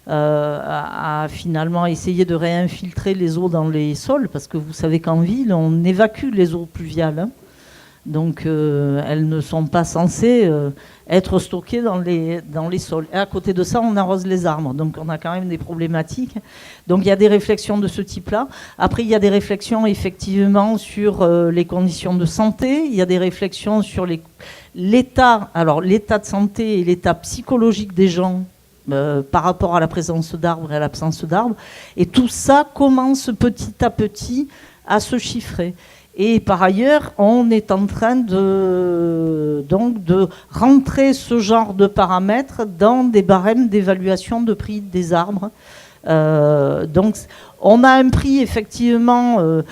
à finalement essayer de réinfiltrer les eaux dans les sols, parce que vous savez qu'en ville on évacue les eaux pluviales, hein. Donc elles ne sont pas censées être stockées dans les sols. Et à côté de ça, on arrose les arbres. Donc on a quand même des problématiques. Donc il y a des réflexions de ce type-là. Après, il y a des réflexions effectivement sur les conditions de santé. Il y a des réflexions sur l'état de santé et l'état psychologique des gens par rapport à la présence d'arbres et à l'absence d'arbres. Et tout ça commence petit à petit à se chiffrer. Et par ailleurs, on est en train de rentrer ce genre de paramètres dans des barèmes d'évaluation de prix des arbres. Donc, on a un prix effectivement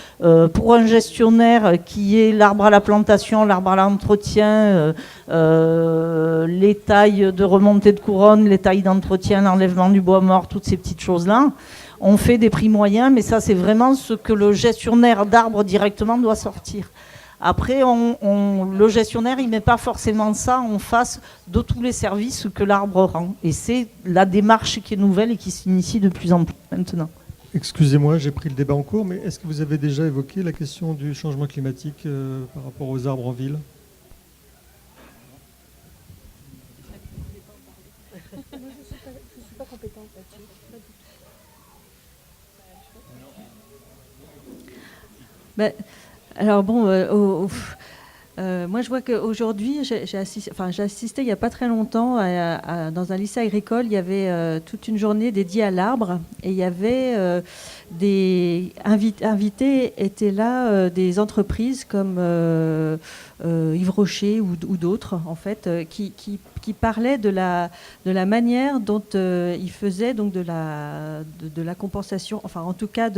pour un gestionnaire qui est l'arbre à la plantation, l'arbre à l'entretien, les tailles de remontée de couronne, les tailles d'entretien, l'enlèvement du bois mort, toutes ces petites choses-là. On fait des prix moyens, mais ça, c'est vraiment ce que le gestionnaire d'arbres directement doit sortir. Après, le gestionnaire, il ne met pas forcément ça en face de tous les services que l'arbre rend. Et c'est la démarche qui est nouvelle et qui s'initie de plus en plus maintenant. Excusez-moi, j'ai pris le débat en cours, mais est-ce que vous avez déjà évoqué la question du changement climatique par rapport aux arbres en ville ? Je ne suis pas compétente là-dessus. Ben, alors bon, moi je vois qu'aujourd'hui, j'ai assisté il n'y a pas très longtemps dans un lycée agricole, il y avait toute une journée dédiée à l'arbre, et il y avait des invités étaient là, des entreprises comme Yves Rocher ou d'autres en fait, qui parlaient de la manière dont ils faisaient donc de la compensation, enfin en tout cas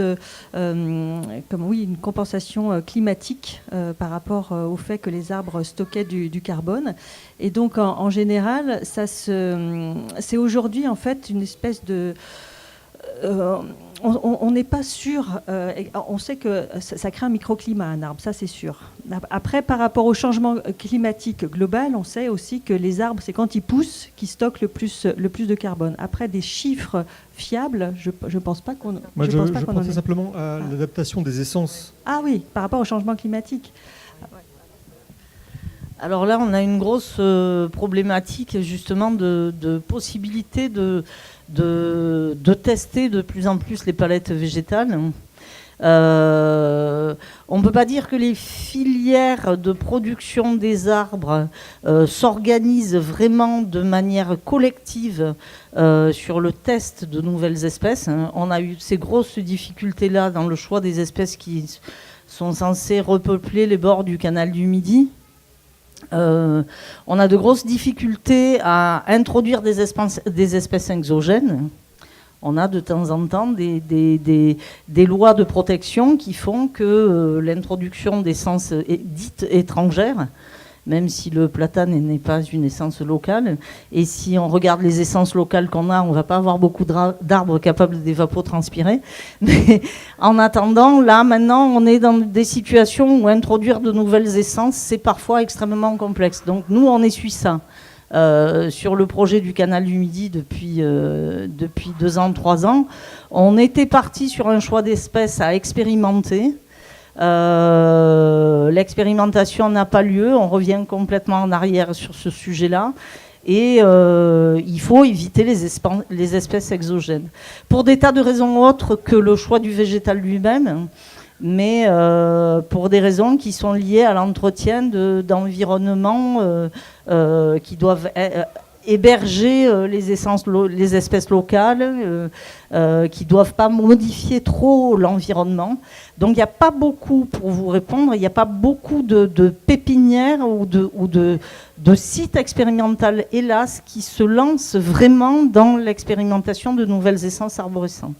une compensation climatique par rapport au fait que les arbres stockaient du carbone. Et donc en général, c'est aujourd'hui en fait une espèce de on n'est pas sûr, on sait que ça crée un microclimat, un arbre, ça c'est sûr. Après, par rapport au changement climatique global, on sait aussi que les arbres, c'est quand ils poussent qu'ils stockent le plus de carbone. Après, des chiffres fiables, je ne pense pas qu'on... Moi, je pensais simplement à l'adaptation des essences. Ah oui, par rapport au changement climatique. Alors là, on a une grosse problématique justement de possibilité de tester de plus en plus les palettes végétales. On ne peut pas dire que les filières de production des arbres s'organisent vraiment de manière collective sur le test de nouvelles espèces. On a eu ces grosses difficultés-là dans le choix des espèces qui sont censées repeupler les bords du canal du Midi. On a de grosses difficultés à introduire des espèces exogènes. On a de temps en temps des lois de protection qui font que l'introduction d'essences dites étrangères, même si le platane n'est pas une essence locale, et si on regarde les essences locales qu'on a, on ne va pas avoir beaucoup d'arbres capables d'évapotranspirer. Mais en attendant, là, maintenant, on est dans des situations où introduire de nouvelles essences, c'est parfois extrêmement complexe. Donc nous, on essuie ça. Sur le projet du canal du Midi depuis 2 ans, 3 ans. On était parti sur un choix d'espèces à expérimenter. L'expérimentation n'a pas lieu, on revient complètement en arrière sur ce sujet-là. Et il faut éviter les espèces exogènes. Pour des tas de raisons autres que le choix du végétal lui-même, mais pour des raisons qui sont liées à l'entretien d'environnements qui doivent héberger les espèces locales, qui ne doivent pas modifier trop l'environnement. Donc il n'y a pas beaucoup, pour vous répondre, il n'y a pas beaucoup de pépinières ou de sites expérimentaux, hélas, qui se lancent vraiment dans l'expérimentation de nouvelles essences arborescentes.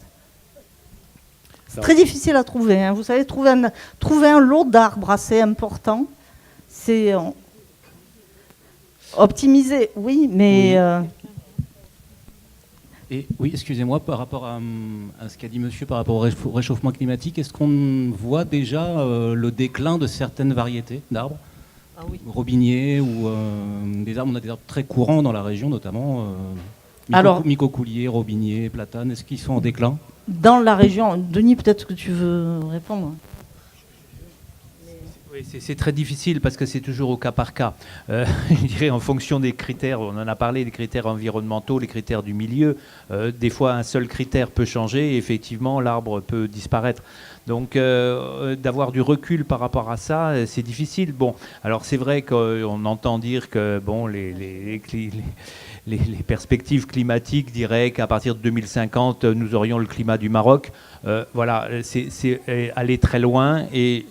C'est très difficile à trouver. Hein. Vous savez, trouver un lot d'arbres assez important, c'est optimisé, oui, mais... Et oui, excusez-moi, par rapport à ce qu'a dit monsieur par rapport au réchauffement climatique, est-ce qu'on voit déjà le déclin de certaines variétés d'arbres, robiniers ou des arbres? On a des arbres très courants dans la région, notamment micocouliers, robiniers, platanes. Est-ce qu'ils sont en déclin? Dans la région, Denis, peut-être que tu veux répondre. Oui, c'est très difficile parce que c'est toujours au cas par cas. Je dirais en fonction des critères, on en a parlé, les critères environnementaux, les critères du milieu. Des fois, un seul critère peut changer et effectivement, l'arbre peut disparaître. Donc, d'avoir du recul par rapport à ça, c'est difficile. Bon, alors c'est vrai qu'on entend dire que bon, les perspectives climatiques diraient qu'à partir de 2050, nous aurions le climat du Maroc. Voilà, c'est aller très loin et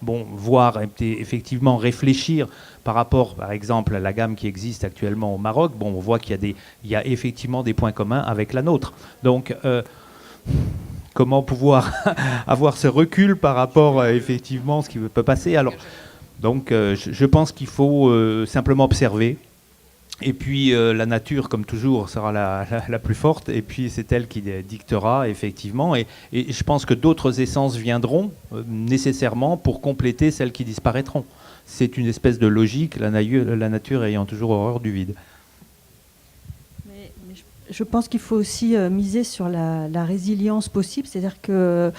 bon, voir effectivement réfléchir par rapport, par exemple, à la gamme qui existe actuellement au Maroc. Bon, on voit qu'il y a effectivement des points communs avec la nôtre. Donc, comment pouvoir avoir ce recul par rapport à effectivement ce qui peut passer? Alors, donc, je pense qu'il faut simplement observer. Et puis la nature, comme toujours, sera la plus forte. Et puis c'est elle qui dictera, effectivement. Et je pense que d'autres essences viendront nécessairement pour compléter celles qui disparaîtront. C'est une espèce de logique, la nature ayant toujours horreur du vide. Mais je pense qu'il faut aussi miser sur la résilience possible. C'est-à-dire que...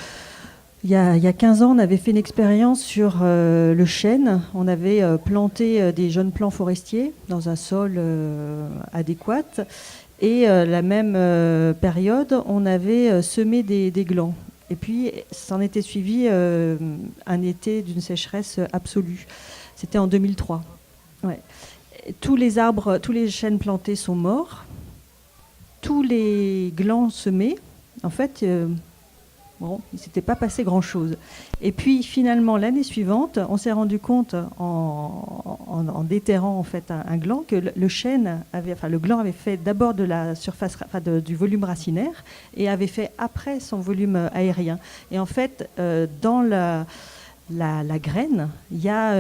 Il y a 15 ans, on avait fait une expérience sur le chêne. On avait planté des jeunes plants forestiers dans un sol adéquat. Et la même période, on avait semé des glands. Et puis, s'en était suivi un été d'une sécheresse absolue. C'était en 2003. Ouais. Tous les arbres, tous les chênes plantés sont morts. Tous les glands semés, en fait... Bon, il ne s'était pas passé grand-chose. Et puis finalement, l'année suivante, on s'est rendu compte en déterrant en fait un gland que le gland avait fait d'abord de la surface, du volume racinaire et avait fait après son volume aérien. Et en fait, dans la graine, il y a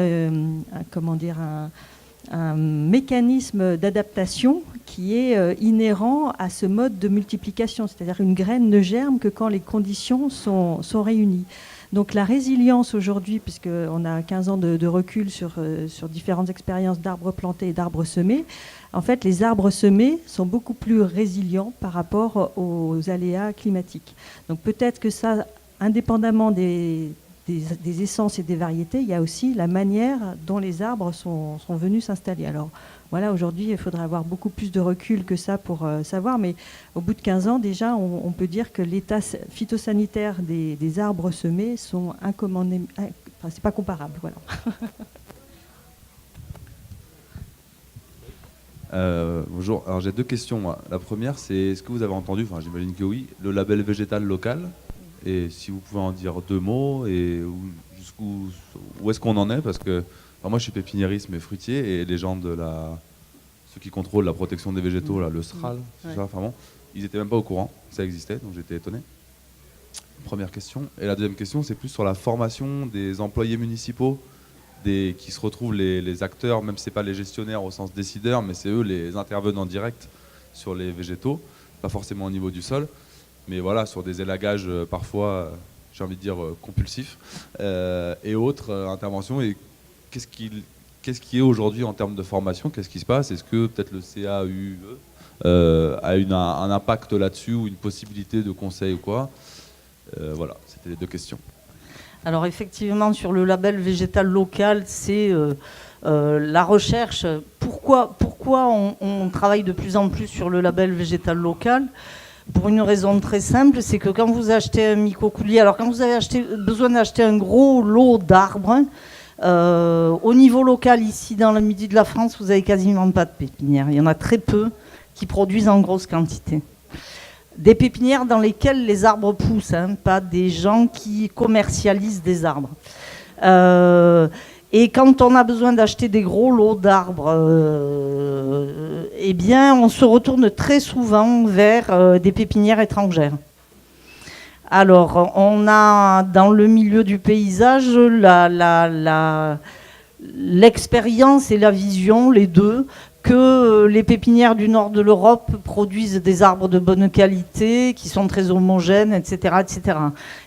un mécanisme d'adaptation qui est inhérent à ce mode de multiplication. C'est-à-dire une graine ne germe que quand les conditions sont réunies. Donc la résilience aujourd'hui, puisqu'on a 15 ans de recul sur différentes expériences d'arbres plantés et d'arbres semés, en fait les arbres semés sont beaucoup plus résilients par rapport aux aléas climatiques. Donc peut-être que ça, indépendamment des essences et des variétés, il y a aussi la manière dont les arbres sont venus s'installer. Alors voilà, aujourd'hui, il faudrait avoir beaucoup plus de recul que ça pour savoir, mais au bout de 15 ans, déjà, on peut dire que l'état phytosanitaire des arbres semés sont incommensurable. Enfin, c'est pas comparable, voilà. Bonjour, alors j'ai 2 questions. Moi. La première, c'est est-ce que vous avez entendu, enfin j'imagine que oui, le label végétal local? Et si vous pouvez en dire 2 mots, et où est-ce qu'on en est, parce que Alors moi, je suis pépiniériste, mais fruitier, et les gens ceux qui contrôlent la protection des végétaux, là, le SRAL, tout ça, enfin bon, ils n'étaient même pas au courant que ça existait, donc j'étais étonné. Première question. Et la deuxième question, c'est plus sur la formation des employés municipaux, qui se retrouvent les acteurs, même si ce n'est pas les gestionnaires au sens décideur, mais c'est eux les intervenants directs sur les végétaux, pas forcément au niveau du sol, mais voilà, sur des élagages parfois, j'ai envie de dire, compulsifs, et autres interventions. Et qu'est-ce qui est aujourd'hui en termes de formation? Qu'est-ce qui se passe? Est-ce que peut-être le CAUE a un impact là-dessus, ou une possibilité de conseil ou quoi? Voilà, c'était les deux questions. Alors effectivement, sur le label végétal local, c'est la recherche. Pourquoi on travaille de plus en plus sur le label végétal local? Pour une raison très simple, c'est que quand vous achetez un mycocoulier, alors quand vous avez besoin d'acheter un gros lot d'arbres, au niveau local, ici dans le midi de la France, vous n'avez quasiment pas de pépinières. Il y en a très peu qui produisent en grosse quantité. Des pépinières dans lesquelles les arbres poussent, hein, pas des gens qui commercialisent des arbres. Et quand on a besoin d'acheter des gros lots d'arbres, eh bien, on se retourne très souvent vers des pépinières étrangères. Alors, on a dans le milieu du paysage l'expérience et la vision, les deux, que les pépinières du nord de l'Europe produisent des arbres de bonne qualité, qui sont très homogènes, etc., etc.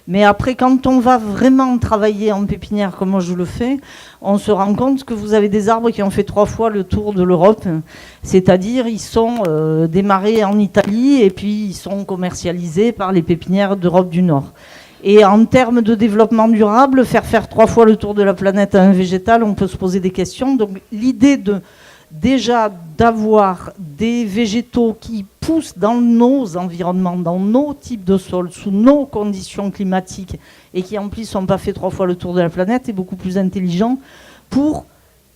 Mais après, quand on va vraiment travailler en pépinière, comme moi je le fais, on se rend compte que vous avez des arbres qui ont fait 3 fois le tour de l'Europe, c'est-à-dire ils sont démarrés en Italie et puis ils sont commercialisés par les pépinières d'Europe du Nord. Et en termes de développement durable, faire 3 fois le tour de la planète à un végétal, on peut se poser des questions. Donc l'idée déjà d'avoir des végétaux qui poussent dans nos environnements, dans nos types de sols, sous nos conditions climatiques, et qui en plus n'ont pas fait 3 fois le tour de la planète, est beaucoup plus intelligent pour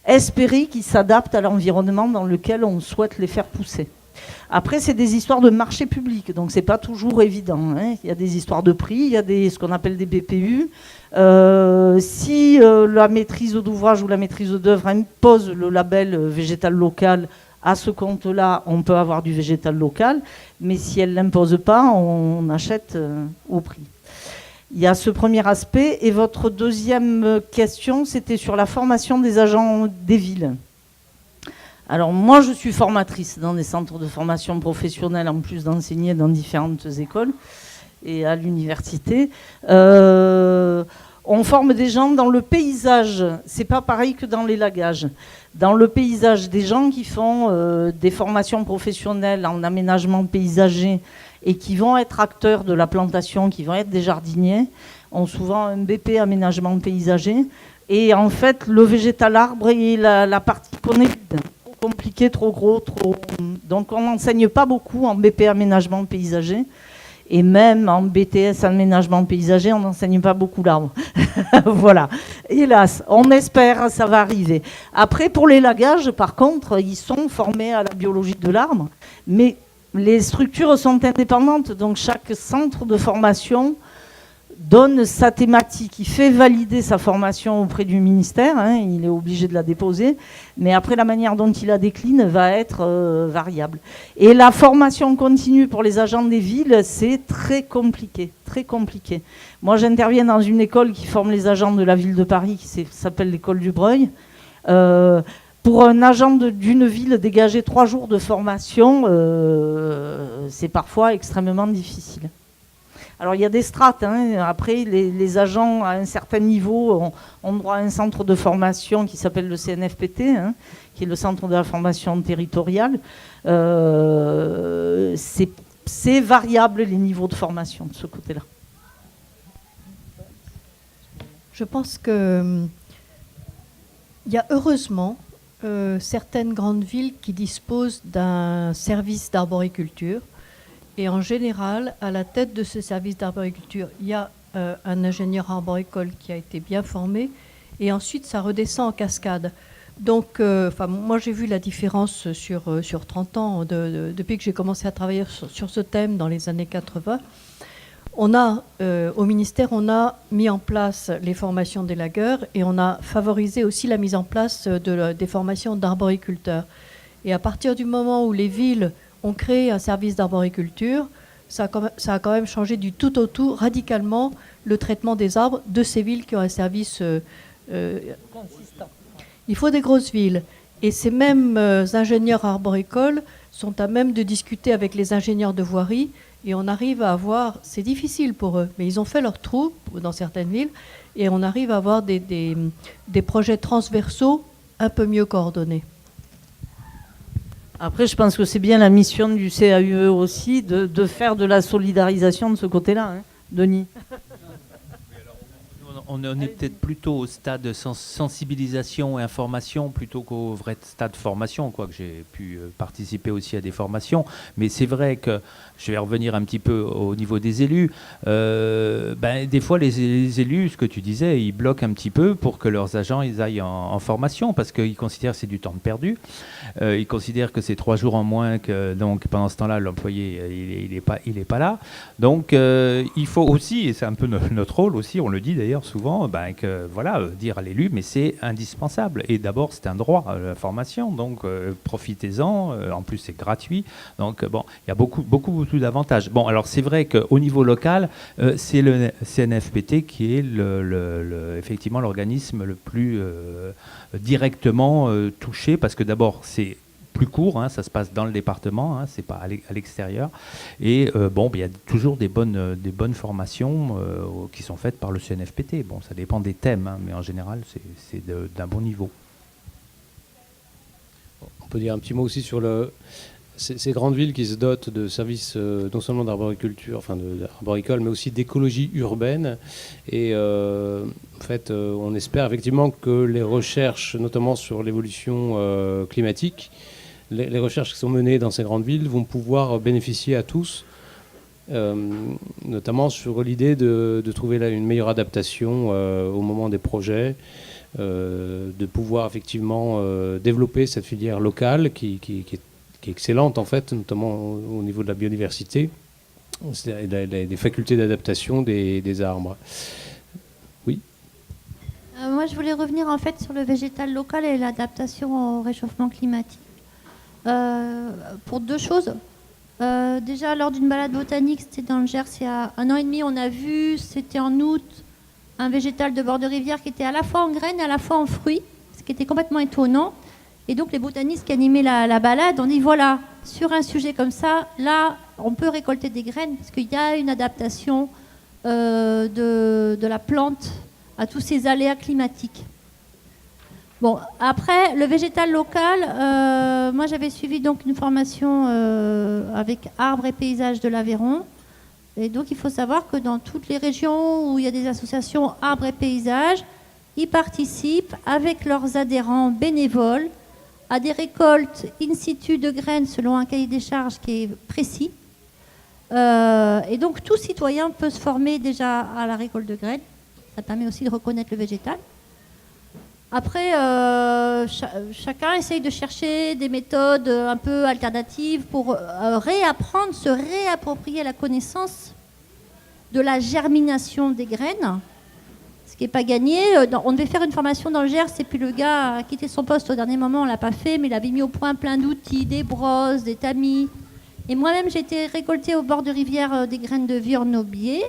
espérer qu'ils s'adaptent à l'environnement dans lequel on souhaite les faire pousser. Après, c'est des histoires de marché public, donc c'est pas toujours évident, hein. Il y a des histoires de prix, il y a ce qu'on appelle des BPU. Si la maîtrise d'ouvrage ou la maîtrise d'œuvre impose le label végétal local, à ce compte-là, on peut avoir du végétal local, mais si elle ne l'impose pas, on achète au prix. Il y a ce premier aspect. Et votre deuxième question, c'était sur la formation des agents des villes. Alors moi, je suis formatrice dans des centres de formation professionnelle, en plus d'enseigner dans différentes écoles et à l'université. On forme des gens dans le paysage. C'est pas pareil que dans l'élagage. Dans le paysage, des gens qui font des formations professionnelles en aménagement paysager et qui vont être acteurs de la plantation, qui vont être des jardiniers, ont souvent un BP aménagement paysager. Et en fait, le végétal arbre est la partie connectée. Trop compliqué, trop gros, Donc on n'enseigne pas beaucoup en BP aménagement paysager. Et même en BTS aménagement paysager, on n'enseigne pas beaucoup l'arbre. Voilà. Hélas, on espère, ça va arriver. Après, pour l'élagage, par contre, ils sont formés à la biologie de l'arbre, mais les structures sont indépendantes, donc chaque centre de formation donne sa thématique. Il fait valider sa formation auprès du ministère, hein, il est obligé de la déposer, mais après la manière dont il la décline va être variable. Et la formation continue pour les agents des villes, c'est très compliqué, très compliqué. Moi, j'interviens dans une école qui forme les agents de la ville de Paris, qui s'appelle l'école du Breuil. Pour un agent d'une ville, dégager 3 jours de formation, c'est parfois extrêmement difficile. Alors il y a des strates, hein. Après les agents à un certain niveau ont droit à un centre de formation qui s'appelle le CNFPT, hein, qui est le centre de la formation territoriale. C'est variable les niveaux de formation de ce côté-là. Je pense qu'il y a heureusement certaines grandes villes qui disposent d'un service d'arboriculture. Et en général, à la tête de ce service d'arboriculture, il y a un ingénieur arboricole qui a été bien formé. Et ensuite, ça redescend en cascade. Donc, moi, j'ai vu la différence sur 30 ans, depuis que j'ai commencé à travailler sur ce thème dans les années 80. au ministère, on a mis en place les formations d'élagueurs et on a favorisé aussi la mise en place des formations d'arboriculteurs. Et à partir du moment où les villes ont créé un service d'arboriculture, ça a quand même changé du tout au tout radicalement le traitement des arbres de ces villes qui ont un service consistant. Il faut des grosses villes. Et ces mêmes ingénieurs arboricoles sont à même de discuter avec les ingénieurs de voirie. Et on arrive à avoir, c'est difficile pour eux, mais ils ont fait leur trou dans certaines villes, et on arrive à avoir des projets transversaux un peu mieux coordonnés. Après, je pense que c'est bien la mission du CAUE aussi de faire de la solidarisation de ce côté-là, hein, Denis. On est peut-être plutôt au stade de sensibilisation et information plutôt qu'au vrai stade formation, quoique j'ai pu participer aussi à des formations. Mais c'est vrai que, je vais revenir un petit peu au niveau des élus, des fois les élus, ce que tu disais, ils bloquent un petit peu pour que leurs agents ils aillent en formation parce qu'ils considèrent que c'est du temps de perdu. Ils considèrent que c'est 3 jours en moins, donc pendant ce temps-là, l'employé il est pas là. Donc il faut aussi, et c'est un peu notre rôle aussi, on le dit d'ailleurs souvent, dire à l'élu, mais c'est indispensable. Et d'abord, c'est un droit, la formation, donc profitez-en. En plus, c'est gratuit. Donc il y a beaucoup d'avantages. Bon, alors c'est vrai qu'au niveau local, c'est le CNFPT qui est effectivement l'organisme le plus directement touché, parce que d'abord, c'est plus court, hein, ça se passe dans le département, hein, c'est pas à l'extérieur. Et il y a toujours des bonnes formations qui sont faites par le CNFPT. Bon, ça dépend des thèmes, hein, mais en général, c'est d'un bon niveau. On peut dire un petit mot aussi sur ces grandes villes qui se dotent de services non seulement d'arboriculture, d'arboricole, mais aussi d'écologie urbaine. Et on espère effectivement que les recherches, notamment sur l'évolution climatique, les recherches qui sont menées dans ces grandes villes vont pouvoir bénéficier à tous, notamment sur l'idée de trouver une meilleure adaptation au moment des projets, de pouvoir effectivement développer cette filière locale qui est excellente en fait, notamment au niveau de la biodiversité, des facultés d'adaptation des arbres. Oui. Moi, je voulais revenir en fait sur le végétal local et l'adaptation au réchauffement climatique. Pour 2 choses. Déjà, lors d'une balade botanique, c'était dans le Gers il y a 1 an et demi, on a vu, c'était en août, un végétal de bord de rivière qui était à la fois en graines et à la fois en fruits, ce qui était complètement étonnant. Et donc les botanistes qui animaient la balade ont dit voilà, sur un sujet comme ça, là, on peut récolter des graines parce qu'il y a une adaptation de la plante à tous ces aléas climatiques. Bon, après, le végétal local, moi j'avais suivi donc une formation avec arbres et paysages de l'Aveyron. Et donc il faut savoir que dans toutes les régions où il y a des associations arbres et paysages, ils participent avec leurs adhérents bénévoles à des récoltes in situ de graines selon un cahier des charges qui est précis. Et donc tout citoyen peut se former déjà à la récolte de graines. Ça permet aussi de reconnaître le végétal. Après, chacun essaye de chercher des méthodes un peu alternatives pour se réapproprier la connaissance de la germination des graines. Ce qui n'est pas gagné. On devait faire une formation dans le Gers et puis le gars a quitté son poste au dernier moment, on ne l'a pas fait, mais il avait mis au point plein d'outils, des brosses, des tamis. Et moi-même, j'ai été récolter au bord de rivière des graines de viorne-aubier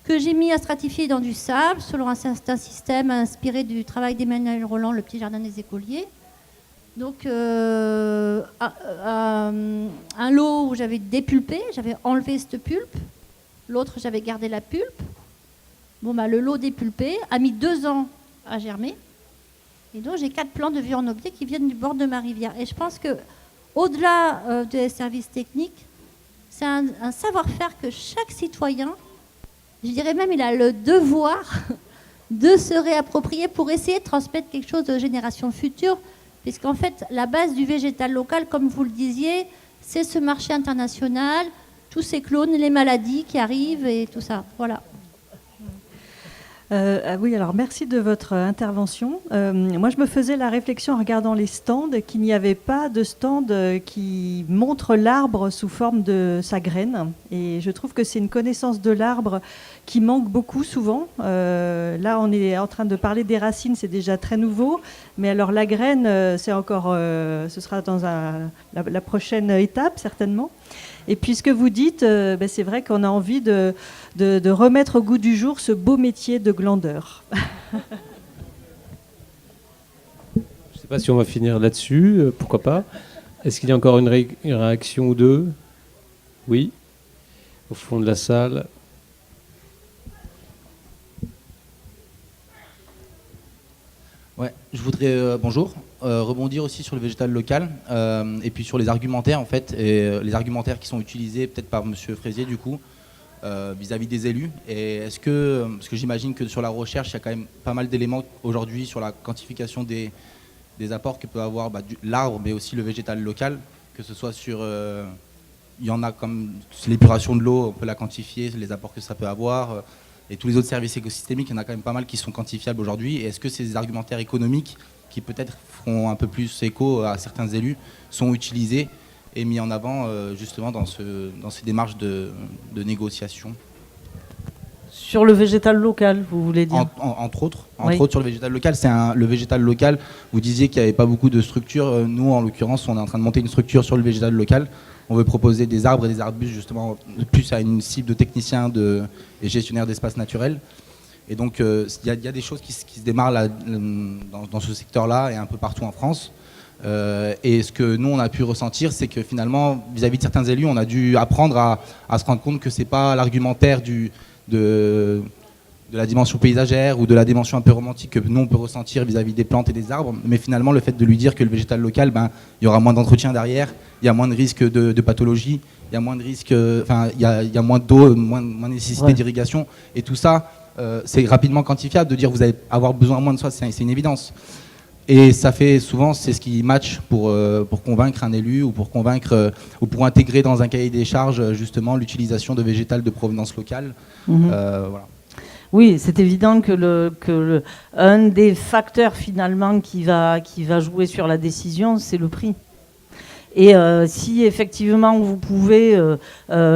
que j'ai mis à stratifier dans du sable selon un certain système inspiré du travail d'Emmanuel Roland, le petit jardin des écoliers. Donc un lot où j'avais dépulpé, j'avais enlevé cette pulpe, l'autre j'avais gardé la pulpe. Bon, le lot dépulpé a mis 2 ans à germer. Et donc, j'ai 4 plants de viorne-aubier qui viennent du bord de ma rivière. Et je pense que, au-delà des services techniques, c'est un savoir-faire que chaque citoyen, je dirais même, il a le devoir de se réapproprier pour essayer de transmettre quelque chose aux générations futures. Puisqu'en fait, la base du végétal local, comme vous le disiez, c'est ce marché international, tous ces clones, les maladies qui arrivent et tout ça. Voilà. Oui, alors merci de votre intervention. Moi, je me faisais la réflexion en regardant les stands qu'il n'y avait pas de stand qui montre l'arbre sous forme de sa graine. Et je trouve que c'est une connaissance de l'arbre qui manque beaucoup souvent. Là, on est en train de parler des racines, c'est déjà très nouveau. Mais alors la graine, c'est encore, ce sera dans la prochaine étape certainement. Et puis ce que vous dites, c'est vrai qu'on a envie de remettre au goût du jour ce beau métier de glandeur. Je ne sais pas si on va finir là-dessus, pourquoi pas. Est-ce qu'il y a encore une réaction ou deux? Oui, au fond de la salle. Ouais, je voudrais, bonjour, rebondir aussi sur le végétal local et puis sur les argumentaires en fait, et les argumentaires qui sont utilisés peut-être par Monsieur Fraisier du coup vis-à-vis des élus. Et est-ce que, parce que j'imagine que sur la recherche il y a quand même pas mal d'éléments aujourd'hui sur la quantification des apports que peut avoir l'arbre, mais aussi le végétal local, que ce soit sur, il y en a comme l'épuration de l'eau, on peut la quantifier, les apports que ça peut avoir. Et tous les autres services écosystémiques, il y en a quand même pas mal qui sont quantifiables aujourd'hui. Et est-ce que ces argumentaires économiques, qui peut-être feront un peu plus écho à certains élus, sont utilisés et mis en avant justement dans ces démarches de négociation? Sur le végétal local, vous voulez dire? Entre autres sur le végétal local. Le végétal local, vous disiez qu'il n'y avait pas beaucoup de structures. Nous, en l'occurrence, on est en train de monter une structure sur le végétal local. On veut proposer des arbres et des arbustes justement plus à une cible de techniciens et gestionnaires d'espaces naturels. Et donc il y a des choses qui se démarrent là, dans ce secteur-là et un peu partout en France. Et ce que nous on a pu ressentir, c'est que finalement vis-à-vis de certains élus, on a dû apprendre à se rendre compte que c'est pas l'argumentaire de la dimension paysagère ou de la dimension un peu romantique que nous on peut ressentir vis-à-vis des plantes et des arbres, mais finalement le fait de lui dire que le végétal local, il y aura moins d'entretien derrière, il y a moins de risques de pathologie, il y a moins de risques, il y a moins d'eau, moins de nécessité d'irrigation, et tout ça c'est rapidement quantifiable. De dire vous allez avoir besoin moins de ça, c'est une évidence. Et ça fait souvent, c'est ce qui match pour convaincre un élu ou pour convaincre ou pour intégrer dans un cahier des charges justement l'utilisation de végétal de provenance locale. Voilà. Oui, c'est évident que un des facteurs finalement qui va jouer sur la décision, c'est le prix. Et si effectivement vous pouvez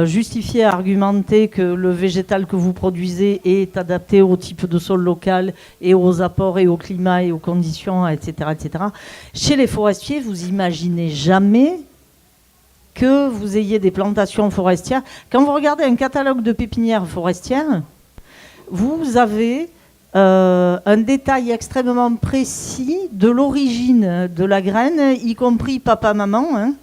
justifier, argumenter que le végétal que vous produisez est adapté au type de sol local et aux apports et au climat et aux conditions, etc., etc. Chez les forestiers, vous imaginez jamais que vous ayez des plantations forestières. Quand vous regardez un catalogue de pépinières forestières, vous avez un détail extrêmement précis de l'origine de la graine, y compris papa-maman,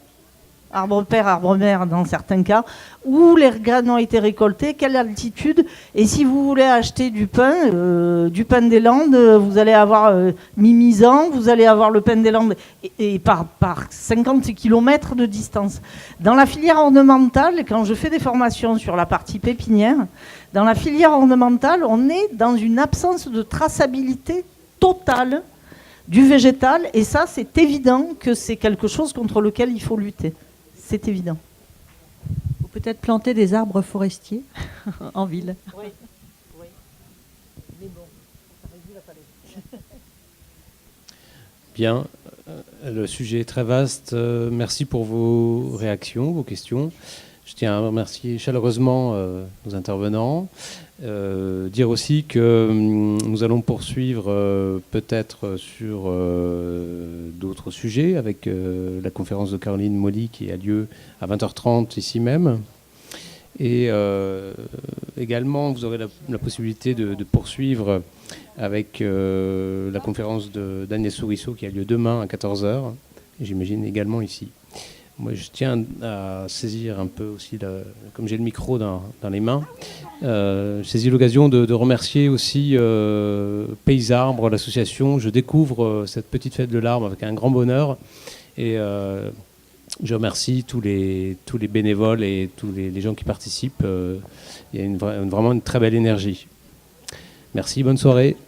arbre père, arbre mère dans certains cas, où les graines ont été récoltées, quelle altitude. Et si vous voulez acheter du pain des Landes, vous allez avoir Mimizan, vous allez avoir le pain des Landes, et par 50 km de distance. Dans la filière ornementale, quand je fais des formations sur la partie pépinière, dans la filière ornementale, on est dans une absence de traçabilité totale du végétal, et ça, c'est évident que c'est quelque chose contre lequel il faut lutter. C'est évident. Ou peut-être planter des arbres forestiers en ville. Oui. Mais bon, ça réduit la palette. Bien, le sujet est très vaste. Merci pour vos réactions, vos questions. Je tiens à remercier chaleureusement nos intervenants. Dire aussi que nous allons poursuivre peut-être sur d'autres sujets avec la conférence de Caroline Molly qui a lieu à 20h30 ici même. Et également, vous aurez la possibilité de poursuivre avec la conférence d'Agnès Souriceau qui a lieu demain à 14h, j'imagine également ici. Moi, je tiens à saisir un peu aussi, comme j'ai le micro dans les mains, je saisis l'occasion de remercier aussi Pays Arbres, l'association. Je découvre cette petite fête de l'arbre avec un grand bonheur. Et je remercie tous les bénévoles et tous les gens qui participent. Il y a vraiment une très belle énergie. Merci, bonne soirée.